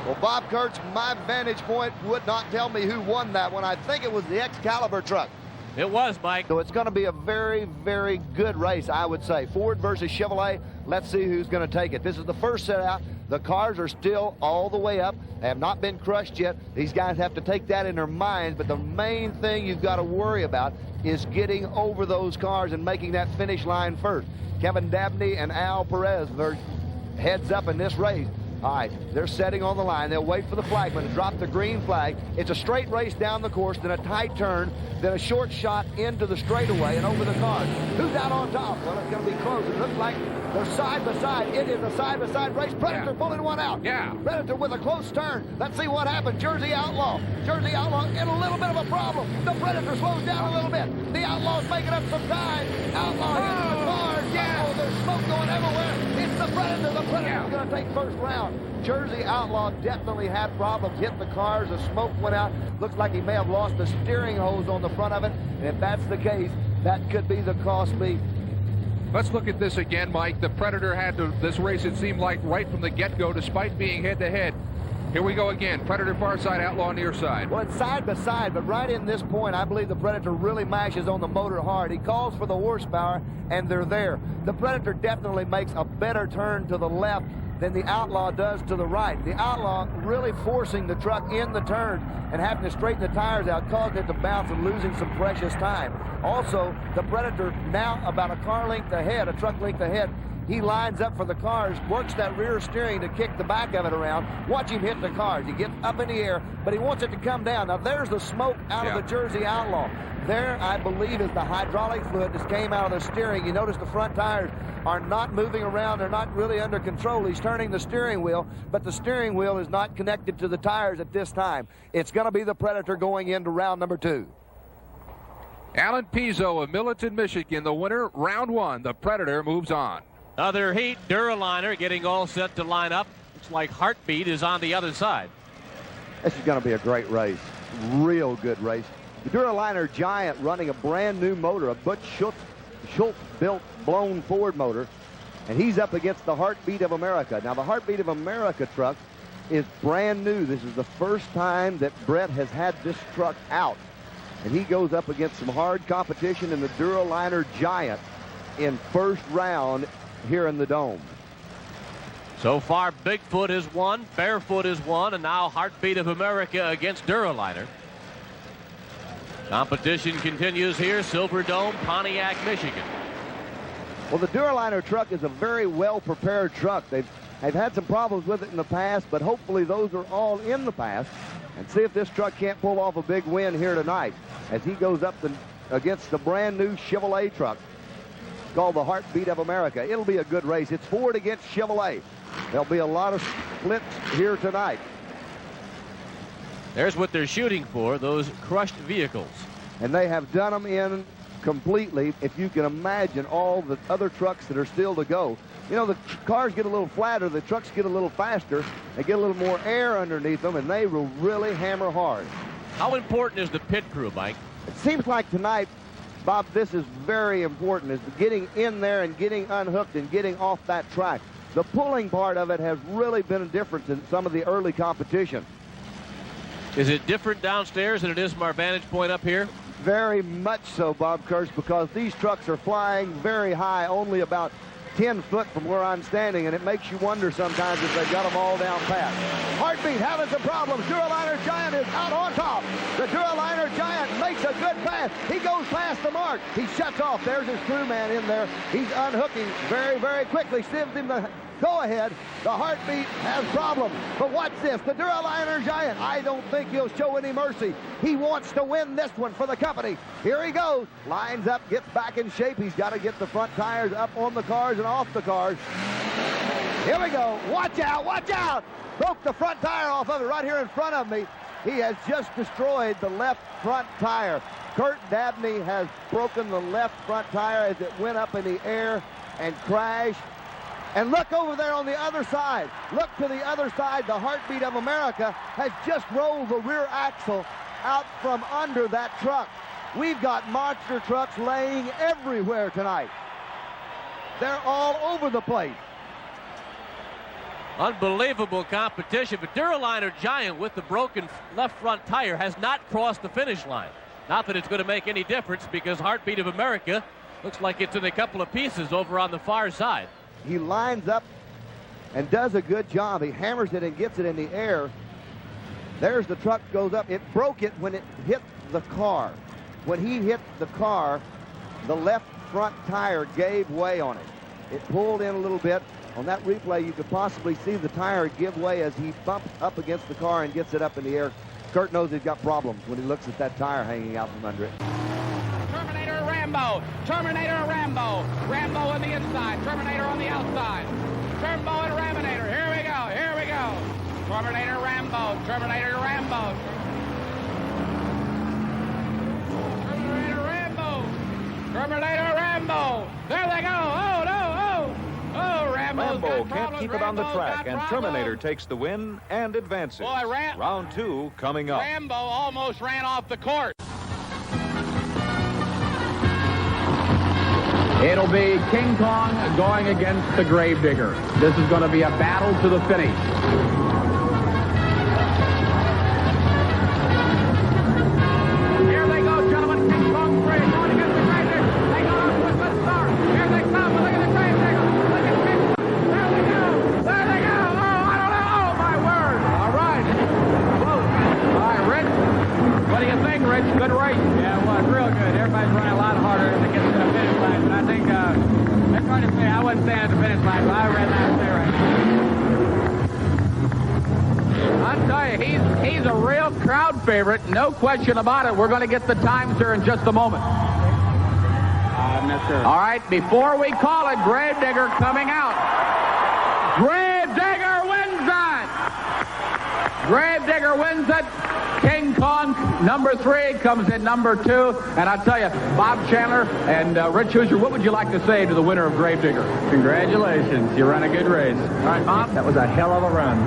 Well, Bob Kurtz, my vantage point would not tell me who won that one. I think it was the Excalibur truck. It was, Mike. So it's going to be a very, very good race, I would say. Ford versus Chevrolet. Let's see who's going to take it. This is the first set out. The cars are still all the way up. They have not been crushed yet. These guys have to take that in their minds. But the main thing you've got to worry about is getting over those cars and making that finish line first. Kevin Dabney and Al Perez, they're heads up in this race. All right, they're setting on the line. They'll wait for the flagman to drop the green flag. It's a straight race down the course, then a tight turn, then a short shot into the straightaway and over the cars. Who's out on top? Well, it's going to be close. It looks like they're side by side. It is a side-by-side race. Predator pulling one out. Yeah. Predator with a close turn. Let's see what happens. Jersey Outlaw. Jersey Outlaw in a little bit of a problem. The Predator slows down a little bit. The Outlaw's making up some time. Outlaw hitting the cars. Yeah. Oh, there's smoke going everywhere. It's the Predator. The Predator's going to take first round. Jersey Outlaw definitely had problems. Hit the cars. The smoke went out. Looks like he may have lost the steering hose on the front of it. And if that's the case, that could be the cost me. Let's look at this again, Mike. The Predator had this race, it seemed like, right from the get-go, despite being head-to-head. Here we go again. Predator far side, Outlaw near side. Well, it's side by side, but right in this point, I believe the Predator really mashes on the motor hard. He calls for the horsepower, and they're there. The Predator definitely makes a better turn to the left than the Outlaw does to the right. The Outlaw really forcing the truck in the turn and having to straighten the tires out, causing it to bounce and losing some precious time. Also, the Predator now about a car length ahead, a truck length ahead. He lines up for the cars, works that rear steering to kick the back of it around. Watch him hit the cars. He gets up in the air, but he wants it to come down. Now, there's the smoke out of the Jersey Outlaw. There, I believe, is the hydraulic fluid that came out of the steering. You notice the front tires are not moving around. They're not really under control. He's turning the steering wheel, but the steering wheel is not connected to the tires at this time. It's going to be the Predator going into round number 2. Alan Pizzo of Milton, Michigan, the winner. Round 1, the Predator moves on. Other heat, DURALINER getting all set to line up. Looks like Heartbeat is on the other side. This is going to be a great race. Real good race. The DURALINER Giant running a brand new motor, a Butch Schultz built blown Ford motor, and he's up against the Heartbeat of America. Now, the Heartbeat of America truck is brand new. This is the first time that Brett has had this truck out, and he goes up against some hard competition in the DURALINER Giant in first round here in the Dome. So far, Bigfoot has won, Barefoot has won, and now Heartbeat of America against DURALINER. Competition continues here, Silver Dome, Pontiac, Michigan. Well, the DURALINER truck is a very well-prepared truck. They've had some problems with it in the past, but hopefully those are all in the past. And see if this truck can't pull off a big win here tonight as he goes up against the brand-new Chevrolet truck called the Heartbeat of America. It'll be a good race. It's Ford against Chevrolet. There'll be a lot of splits here tonight. There's what they're shooting for, those crushed vehicles. And they have done them in completely. If you can imagine all the other trucks that are still to go. You know, the cars get a little flatter, the trucks get a little faster, they get a little more air underneath them, and they will really hammer hard. How important is the pit crew, Mike? It seems like tonight, Bob, this is very important, is getting in there and getting unhooked and getting off that track. The pulling part of it has really been a difference in some of the early competition. Is it different downstairs than it is from our vantage point up here? Very much so, Bob Kurtz, because these trucks are flying very high, only about 10 foot from where I'm standing, and it makes you wonder sometimes if they've got them all down pat. Heartbeat having some problems. DURALINER Giant is out on top. The DURALINER Giant makes a good pass. He goes past the mark. He shuts off. There's his crewman in there. He's unhooking very, very quickly. Gives him the go ahead. The Heartbeat has problems. But watch this. The DURALINER Giant, I don't think he'll show any mercy. He wants to win this one for the company. Here he goes. Lines up, gets back in shape. He's got to get the front tires up on the cars and off the cars. Here we go. Watch out. Watch out. Broke the front tire off of it right here in front of me. He has just destroyed the left front tire. Kurt Dabney has broken the left front tire as it went up in the air and crashed. And look over there on the other side. Look to the other side. The Heartbeat of America has just rolled the rear axle out from under that truck. We've got monster trucks laying everywhere tonight. They're all over the place. Unbelievable competition. But DURALINER Giant with the broken left front tire has not crossed the finish line. Not that it's going to make any difference because Heartbeat of America looks like it's in a couple of pieces over on the far side. He lines up and does a good job. He hammers it and gets it in the air. There's the truck goes up. It broke it when it hit the car. When he hit the car, the left front tire gave way on it. It pulled in a little bit. On that replay, you could possibly see the tire give way as he bumps up against the car and gets it up in the air. Kurt knows he's got problems when he looks at that tire hanging out from under it. Terminator Rambo, Terminator Rambo, Rambo on the inside, Terminator on the outside, Turbo and Raminator, here we go, here we go, Terminator Rambo, Terminator Rambo, Terminator Rambo, Terminator Rambo, there they go, oh no, oh, Rambo can't keep it on the track, and Terminator takes the win and advances. Boy, Round 2 coming up. Rambo almost ran off the course. It'll be King Kong going against the Gravedigger. This is going to be a battle to the finish. Here they go, gentlemen. King Kong 3 going against the Gravedigger. They go off with the start. Here they come. Look at the Gravedigger. Look at King Kong. There they go. There they go. Oh, I don't know. Oh, my word. All right. Whoa. All right, Rich. What do you think, Rich? Good race. Yeah, it was real good. Everybody's running a lot harder to get to the finish line, but I think they're trying to say I wasn't standing at the finish line, but I ran last there right now. I'll tell you, he's a real crowd favorite, no question about it. We're going to get the times here in just a moment. I'm not sure. All right, before we call it, Gravedigger coming out. Gravedigger wins that! Gravedigger wins it. King Kong, number 3, comes in number 2. And I'll tell you, Bob Chandler and Rich Hoosier, what would you like to say to the winner of Gravedigger? Congratulations. You ran a good race. All right, Bob? That was a hell of a run.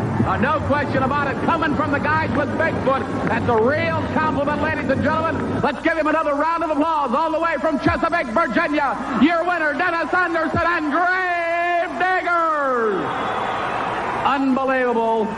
No question about it. Coming from the guys with Bigfoot. That's a real compliment, ladies and gentlemen. Let's give him another round of applause all the way from Chesapeake, Virginia. Your winner, Dennis Anderson and Gravedigger. Unbelievable.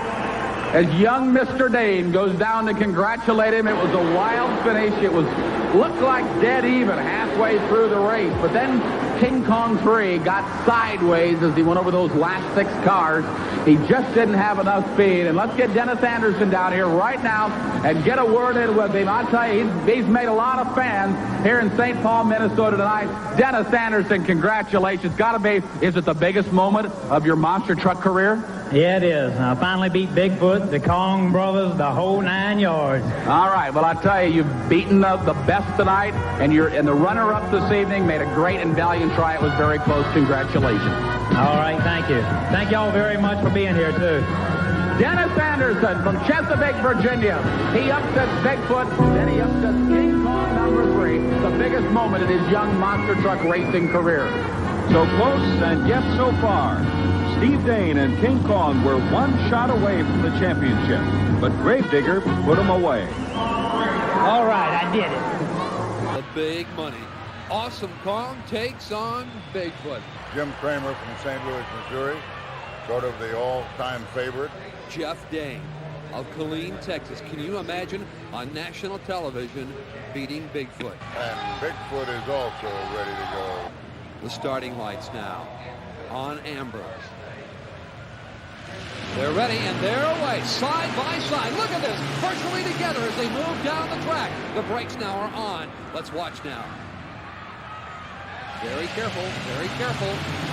As young Mr. Dane goes down to congratulate him, it was a wild finish. It looked like dead even halfway through the race. But then King Kong 3 got sideways as he went over those last 6 cars. He just didn't have enough speed. And let's get Dennis Anderson down here right now and get a word in with him. I'll tell you, he's made a lot of fans here in St. Paul, Minnesota tonight. Dennis Anderson, congratulations. Gotta be, is it the biggest moment of your monster truck career? Yeah, it is. I finally beat Bigfoot, the Kong brothers, the whole 9 yards. All right. Well, I tell you, you've beaten the best tonight, and the runner-up this evening made a great and valiant try. It was very close. Congratulations. All right. Thank you. Thank you all very much for being here, too. Dennis Anderson from Chesapeake, Virginia. He upsets Bigfoot, then he upsets King Kong number 3, the biggest moment in his young monster truck racing career. So close and yet so far. Steve Dane and King Kong were one shot away from the championship, but Gravedigger put them away. All right, I did it. The big money. Awesome Kong takes on Bigfoot. Jim Kramer from St. Louis, Missouri, sort of the all-time favorite. Jeff Dane. of Killeen, Texas. Can you imagine on national television beating Bigfoot? And Bigfoot is also ready to go. The starting lights now on Ambrose. They're ready and they're away, side by side. Look at this, virtually together as they move down the track. The brakes now are on. Let's watch now. Very careful, very careful.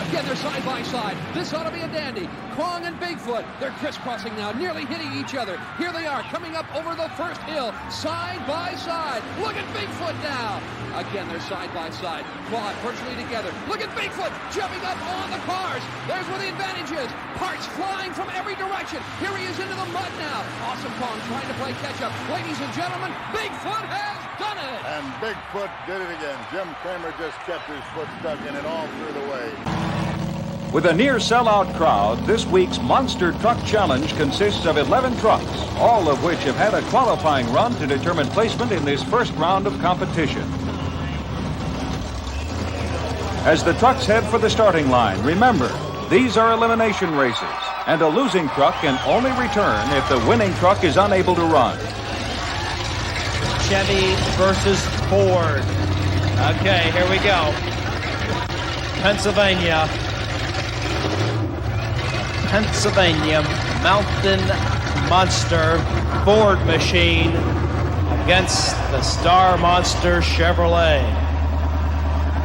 Again, they're side by side. This ought to be a dandy. Kong and Bigfoot, they're crisscrossing now, nearly hitting each other. Here they are, coming up over the first hill, side by side. Look at Bigfoot now. Again, they're side by side. Quad virtually together. Look at Bigfoot jumping up on the cars. There's where the advantage is. Parts flying from every direction. Here he is into the mud now. Awesome Kong trying to play catch up. Ladies and gentlemen, Bigfoot has done it. And Bigfoot did it again. Jim Kramer just kept his foot stuck in it all through the way. With a near sellout crowd, this week's Monster Truck Challenge consists of 11 trucks, all of which have had a qualifying run to determine placement in this first round of competition. As the trucks head for the starting line, remember, these are elimination races, and a losing truck can only return if the winning truck is unable to run. Chevy versus Ford. Okay, here we go. Pennsylvania Mountain Monster Ford machine against the Star Monster Chevrolet.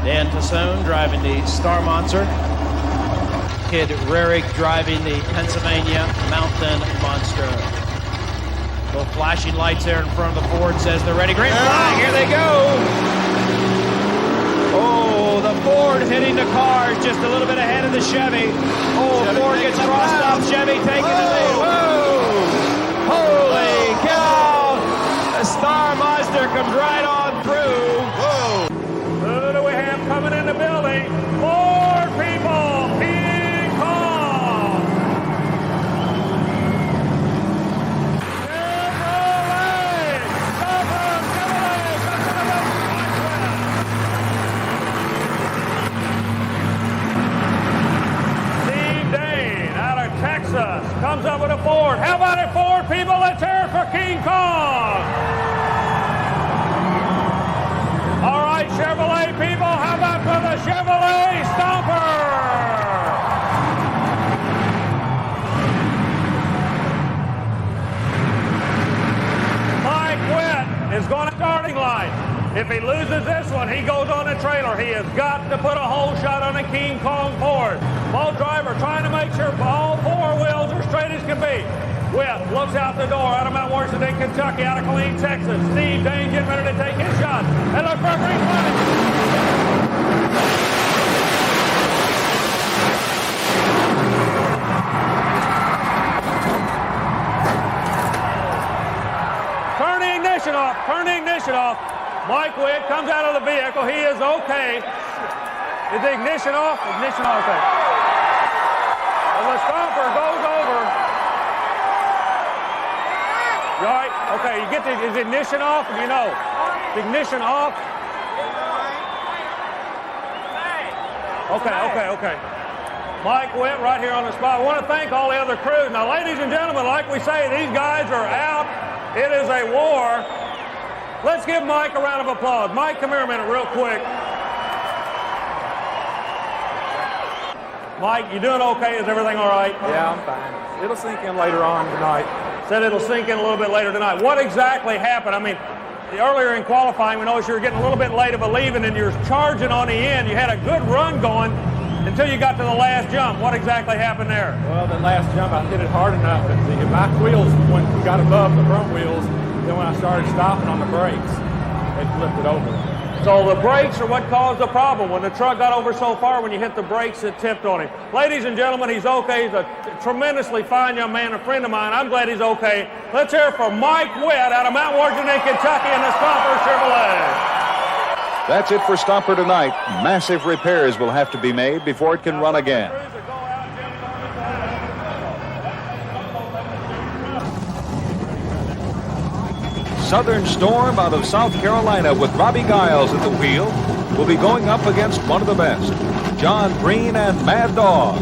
Dan Tassone driving the Star Monster. Kid Rarick driving the Pennsylvania Mountain Monster. Little flashing lights there in front of the Ford says they're ready. Green flag, here they go. Oh, the Ford hitting the cars just a little bit ahead of the Chevy. Oh, Chevy Ford gets crossed up. Chevy taking the lead. Whoa! Holy cow! The Star Monster comes right on through. Whoa! Who do we have coming in the building? More people! King Kong! Texas comes up with a Ford. How about it, Ford people? Let's hear it for King Kong. All right, Chevrolet people, how about for the Chevrolet Stomper? Mike Witt is going to starting line. If he loses this one, he goes on the trailer. He has got to put a whole shot on the King Kong Ford. Both driver trying to make sure all four wheels are straight as can be. Witt looks out the door out of Mount Washington, Kentucky, out of Killeen, Texas. Steve Dane getting ready to take his shot. And look for a green flag. Turn the ignition off. Turn the ignition off. Mike Witt comes out of the vehicle. He is okay. Is the ignition off? Ignition off. Okay. Well, the Stomper goes over. You all right? Okay, you get the is the ignition off? Do you know? The ignition off? Okay. Mike Witt right here on the spot. I want to thank all the other crews. Now, ladies and gentlemen, like we say, these guys are out. It is a war. Let's give Mike a round of applause. Mike, come here a minute real quick. Mike, you doing okay? Is everything all right? Yeah, I'm fine. It'll sink in later on tonight. Said it'll sink in a little bit later tonight. What exactly happened? I mean, earlier in qualifying, we noticed you were getting a little bit late of a leaving and you're charging on the end. You had a good run going until you got to the last jump. What exactly happened there? Well, the last jump, I hit it hard enough that the back wheels got above the front wheels. Then when I started stopping on the brakes, they flipped it over. So the brakes are what caused the problem. When the truck got over so far, when you hit the brakes, it tipped on him. Ladies and gentlemen, he's okay. He's a tremendously fine young man, a friend of mine. I'm glad he's okay. Let's hear it for Mike Witt out of Mount Washington, Kentucky, in the Stomper Chevrolet. That's it for Stomper tonight. Massive repairs will have to be made before it can run again. Southern Storm out of South Carolina with Robbie Giles at the wheel will be going up against one of the best, John Breen and Mad Dog.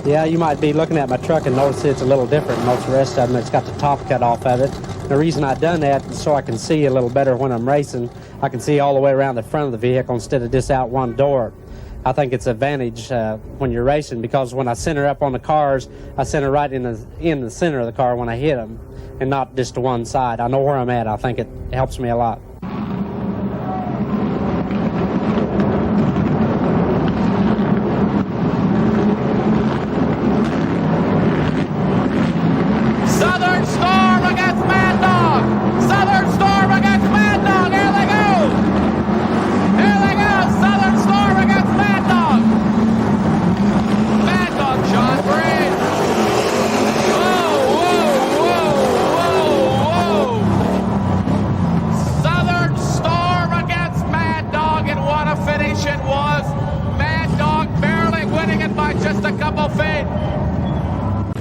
Yeah, you might be looking at my truck and notice it's a little different than most of the rest of them. It's got the top cut off of it. The reason I've done that is so I can see a little better when I'm racing. I can see all the way around the front of the vehicle instead of just out one door. I think it's an advantage when you're racing, because when I center up on the cars, I center right in the center of the car when I hit them, and not just to one side. I know where I'm at. I think it helps me a lot. Southern Storm against Mad Dog. Southern Storm against Mad Dog. Here they go. Here they go. Southern Storm against Mad Dog. Mad Dog, John Breen. Whoa, whoa, whoa, whoa, whoa. Southern Storm against Mad Dog, and what a finish it was. Mad Dog barely winning it by just a couple feet.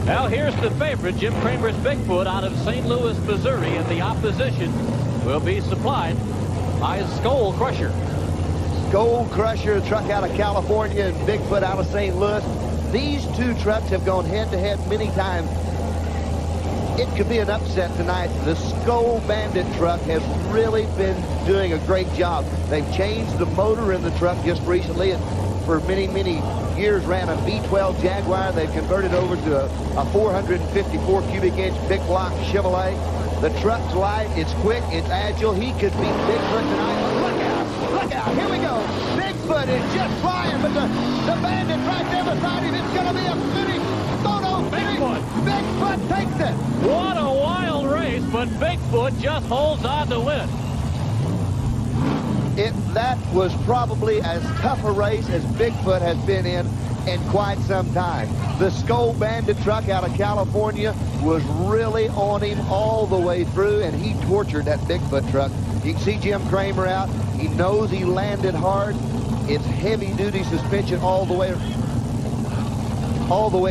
Now here's the favorite, Jim Kramer's Bigfoot out of St. Louis, Missouri, and the opposition will be supplied by Skull Crusher. Skull Crusher, truck out of California, and Bigfoot out of St. Louis. These two trucks have gone head-to-head many times. It could be an upset tonight. The Skull Bandit truck has really been doing a great job. They've changed the motor in the truck just recently, and for many, many years ran a V12 Jaguar. They've converted over to a 454 cubic inch big block Chevrolet. The truck's light, it's quick, it's agile. He could beat Bigfoot tonight. Look out, look out, here we go. Bigfoot is just flying, but the Bandit right there beside him. It's going to be a finish. Photo finish. Bigfoot takes it. What a wild race, but Bigfoot just holds on to win. That was probably as tough a race as Bigfoot has been in quite some time. The Skull Bandit truck out of California was really on him all the way through, and he tortured that Bigfoot truck. You can see Jim Kramer out. He knows he landed hard. It's heavy-duty suspension all the way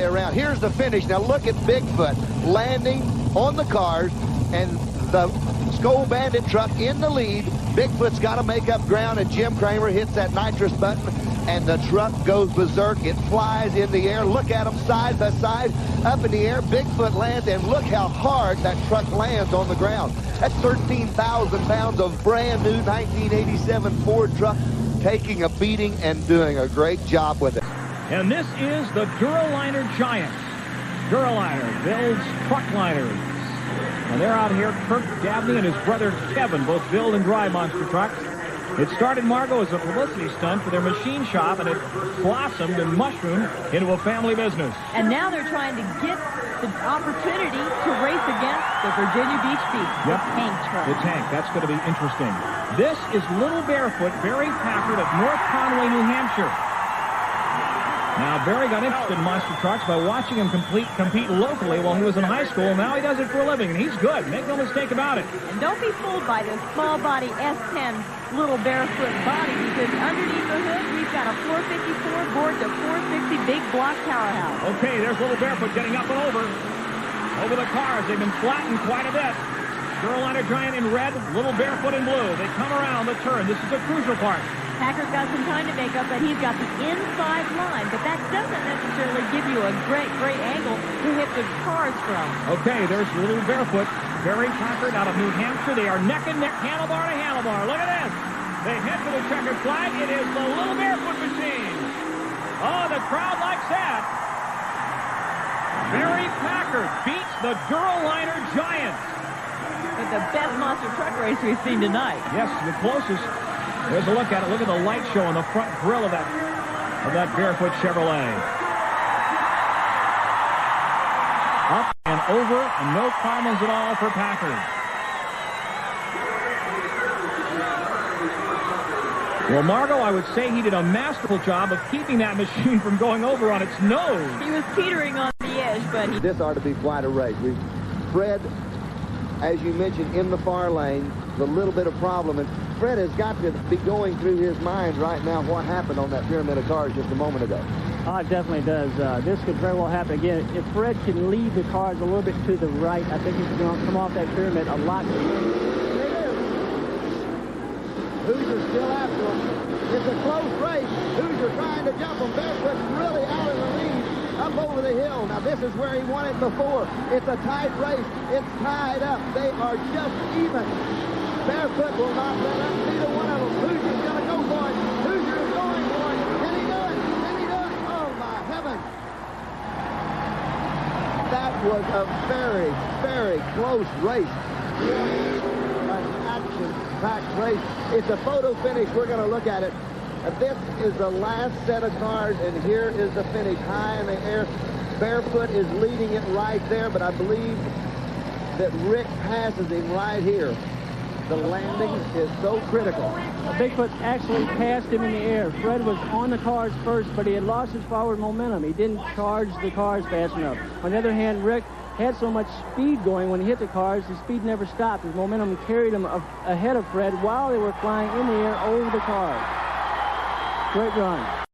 around. Here's the finish. Now look at Bigfoot landing on the cars, and the Skull Bandit truck in the lead. Bigfoot's got to make up ground, and Jim Kramer hits that nitrous button, and the truck goes berserk. It flies in the air. Look at them side by side, up in the air. Bigfoot lands, and look how hard that truck lands on the ground. That's 13,000 pounds of brand new 1987 Ford truck taking a beating and doing a great job with it. And this is the DURALINER Giant. DURALINER builds truck liners. And they're out here, Kirk Dabney and his brother Kevin both build and drive monster trucks. It started, Margot, as a publicity stunt for their machine shop, and it blossomed and mushroomed into a family business. And now they're trying to get the opportunity to race against the Virginia Beach Beat. Yep. The tank truck. The tank. That's going to be interesting. This is Little Barefoot, Barry Packard of North Conway, New Hampshire. Now, Barry got interested in monster trucks by watching him compete locally while he was in high school. Now he does it for a living, and he's good. Make no mistake about it. And don't be fooled by this small body S10 Little Barefoot body, because underneath the hood, we've got a 454 board to 460 big block powerhouse. Okay, there's Little Barefoot getting up and over the cars. They've been flattened quite a bit. DURALINER Giant in red, Little Barefoot in blue. They come around the turn. This is a crucial part. Packer's got some time to make up, but he's got the inside line, but that doesn't necessarily give you a great angle to hit the cars from. Okay, there's Little Barefoot, Barry Packard out of New Hampshire. They are neck and neck, handlebar to handlebar. Look at this. They head for the checkered flag. It is the Little Barefoot machine. Oh, the crowd likes that. Barry Packard beats the DURALINER Giant. It's the best monster truck race we've seen tonight. Yes, the closest. There's a look at it. Look at the light show on the front grille of that Barefoot Chevrolet. Up and over, and no problems at all for Packard. Well, Margot, I would say he did a masterful job of keeping that machine from going over on its nose. He was teetering on the edge, but This ought to be quite a race. Fred, as you mentioned, in the far lane, the little bit of problem, and Fred has got to be going through his mind right now what happened on that pyramid of cars just a moment ago. Oh, it definitely does. This could very well happen again. If Fred can lead the cars a little bit to the right, I think he's going to come off that pyramid a lot. Hoosier still after him. It's a close race. Hoosier trying to jump him. Barefoot's really out in the lead. up over the hill. Now, this is where he won it before. It's a tight race. It's tied up. They are just even. Barefoot will not let up. Neither one of them. Hoosier's going to go for it. Hoosier is going for it. Can he do it? Can he do it? Oh, my heavens. That was a very, very close race. An action-packed race. It's a photo finish. We're going to look at it. This is the last set of cars, and here is the finish, high in the air. Barefoot is leading it right there, but I believe that Rick passes him right here. The landing is so critical. Bigfoot actually passed him in the air. Fred was on the cars first, but he had lost his forward momentum. He didn't charge the cars fast enough. On the other hand, Rick had so much speed going when he hit the cars, his speed never stopped. His momentum carried him ahead of Fred while they were flying in the air over the cars. Great run.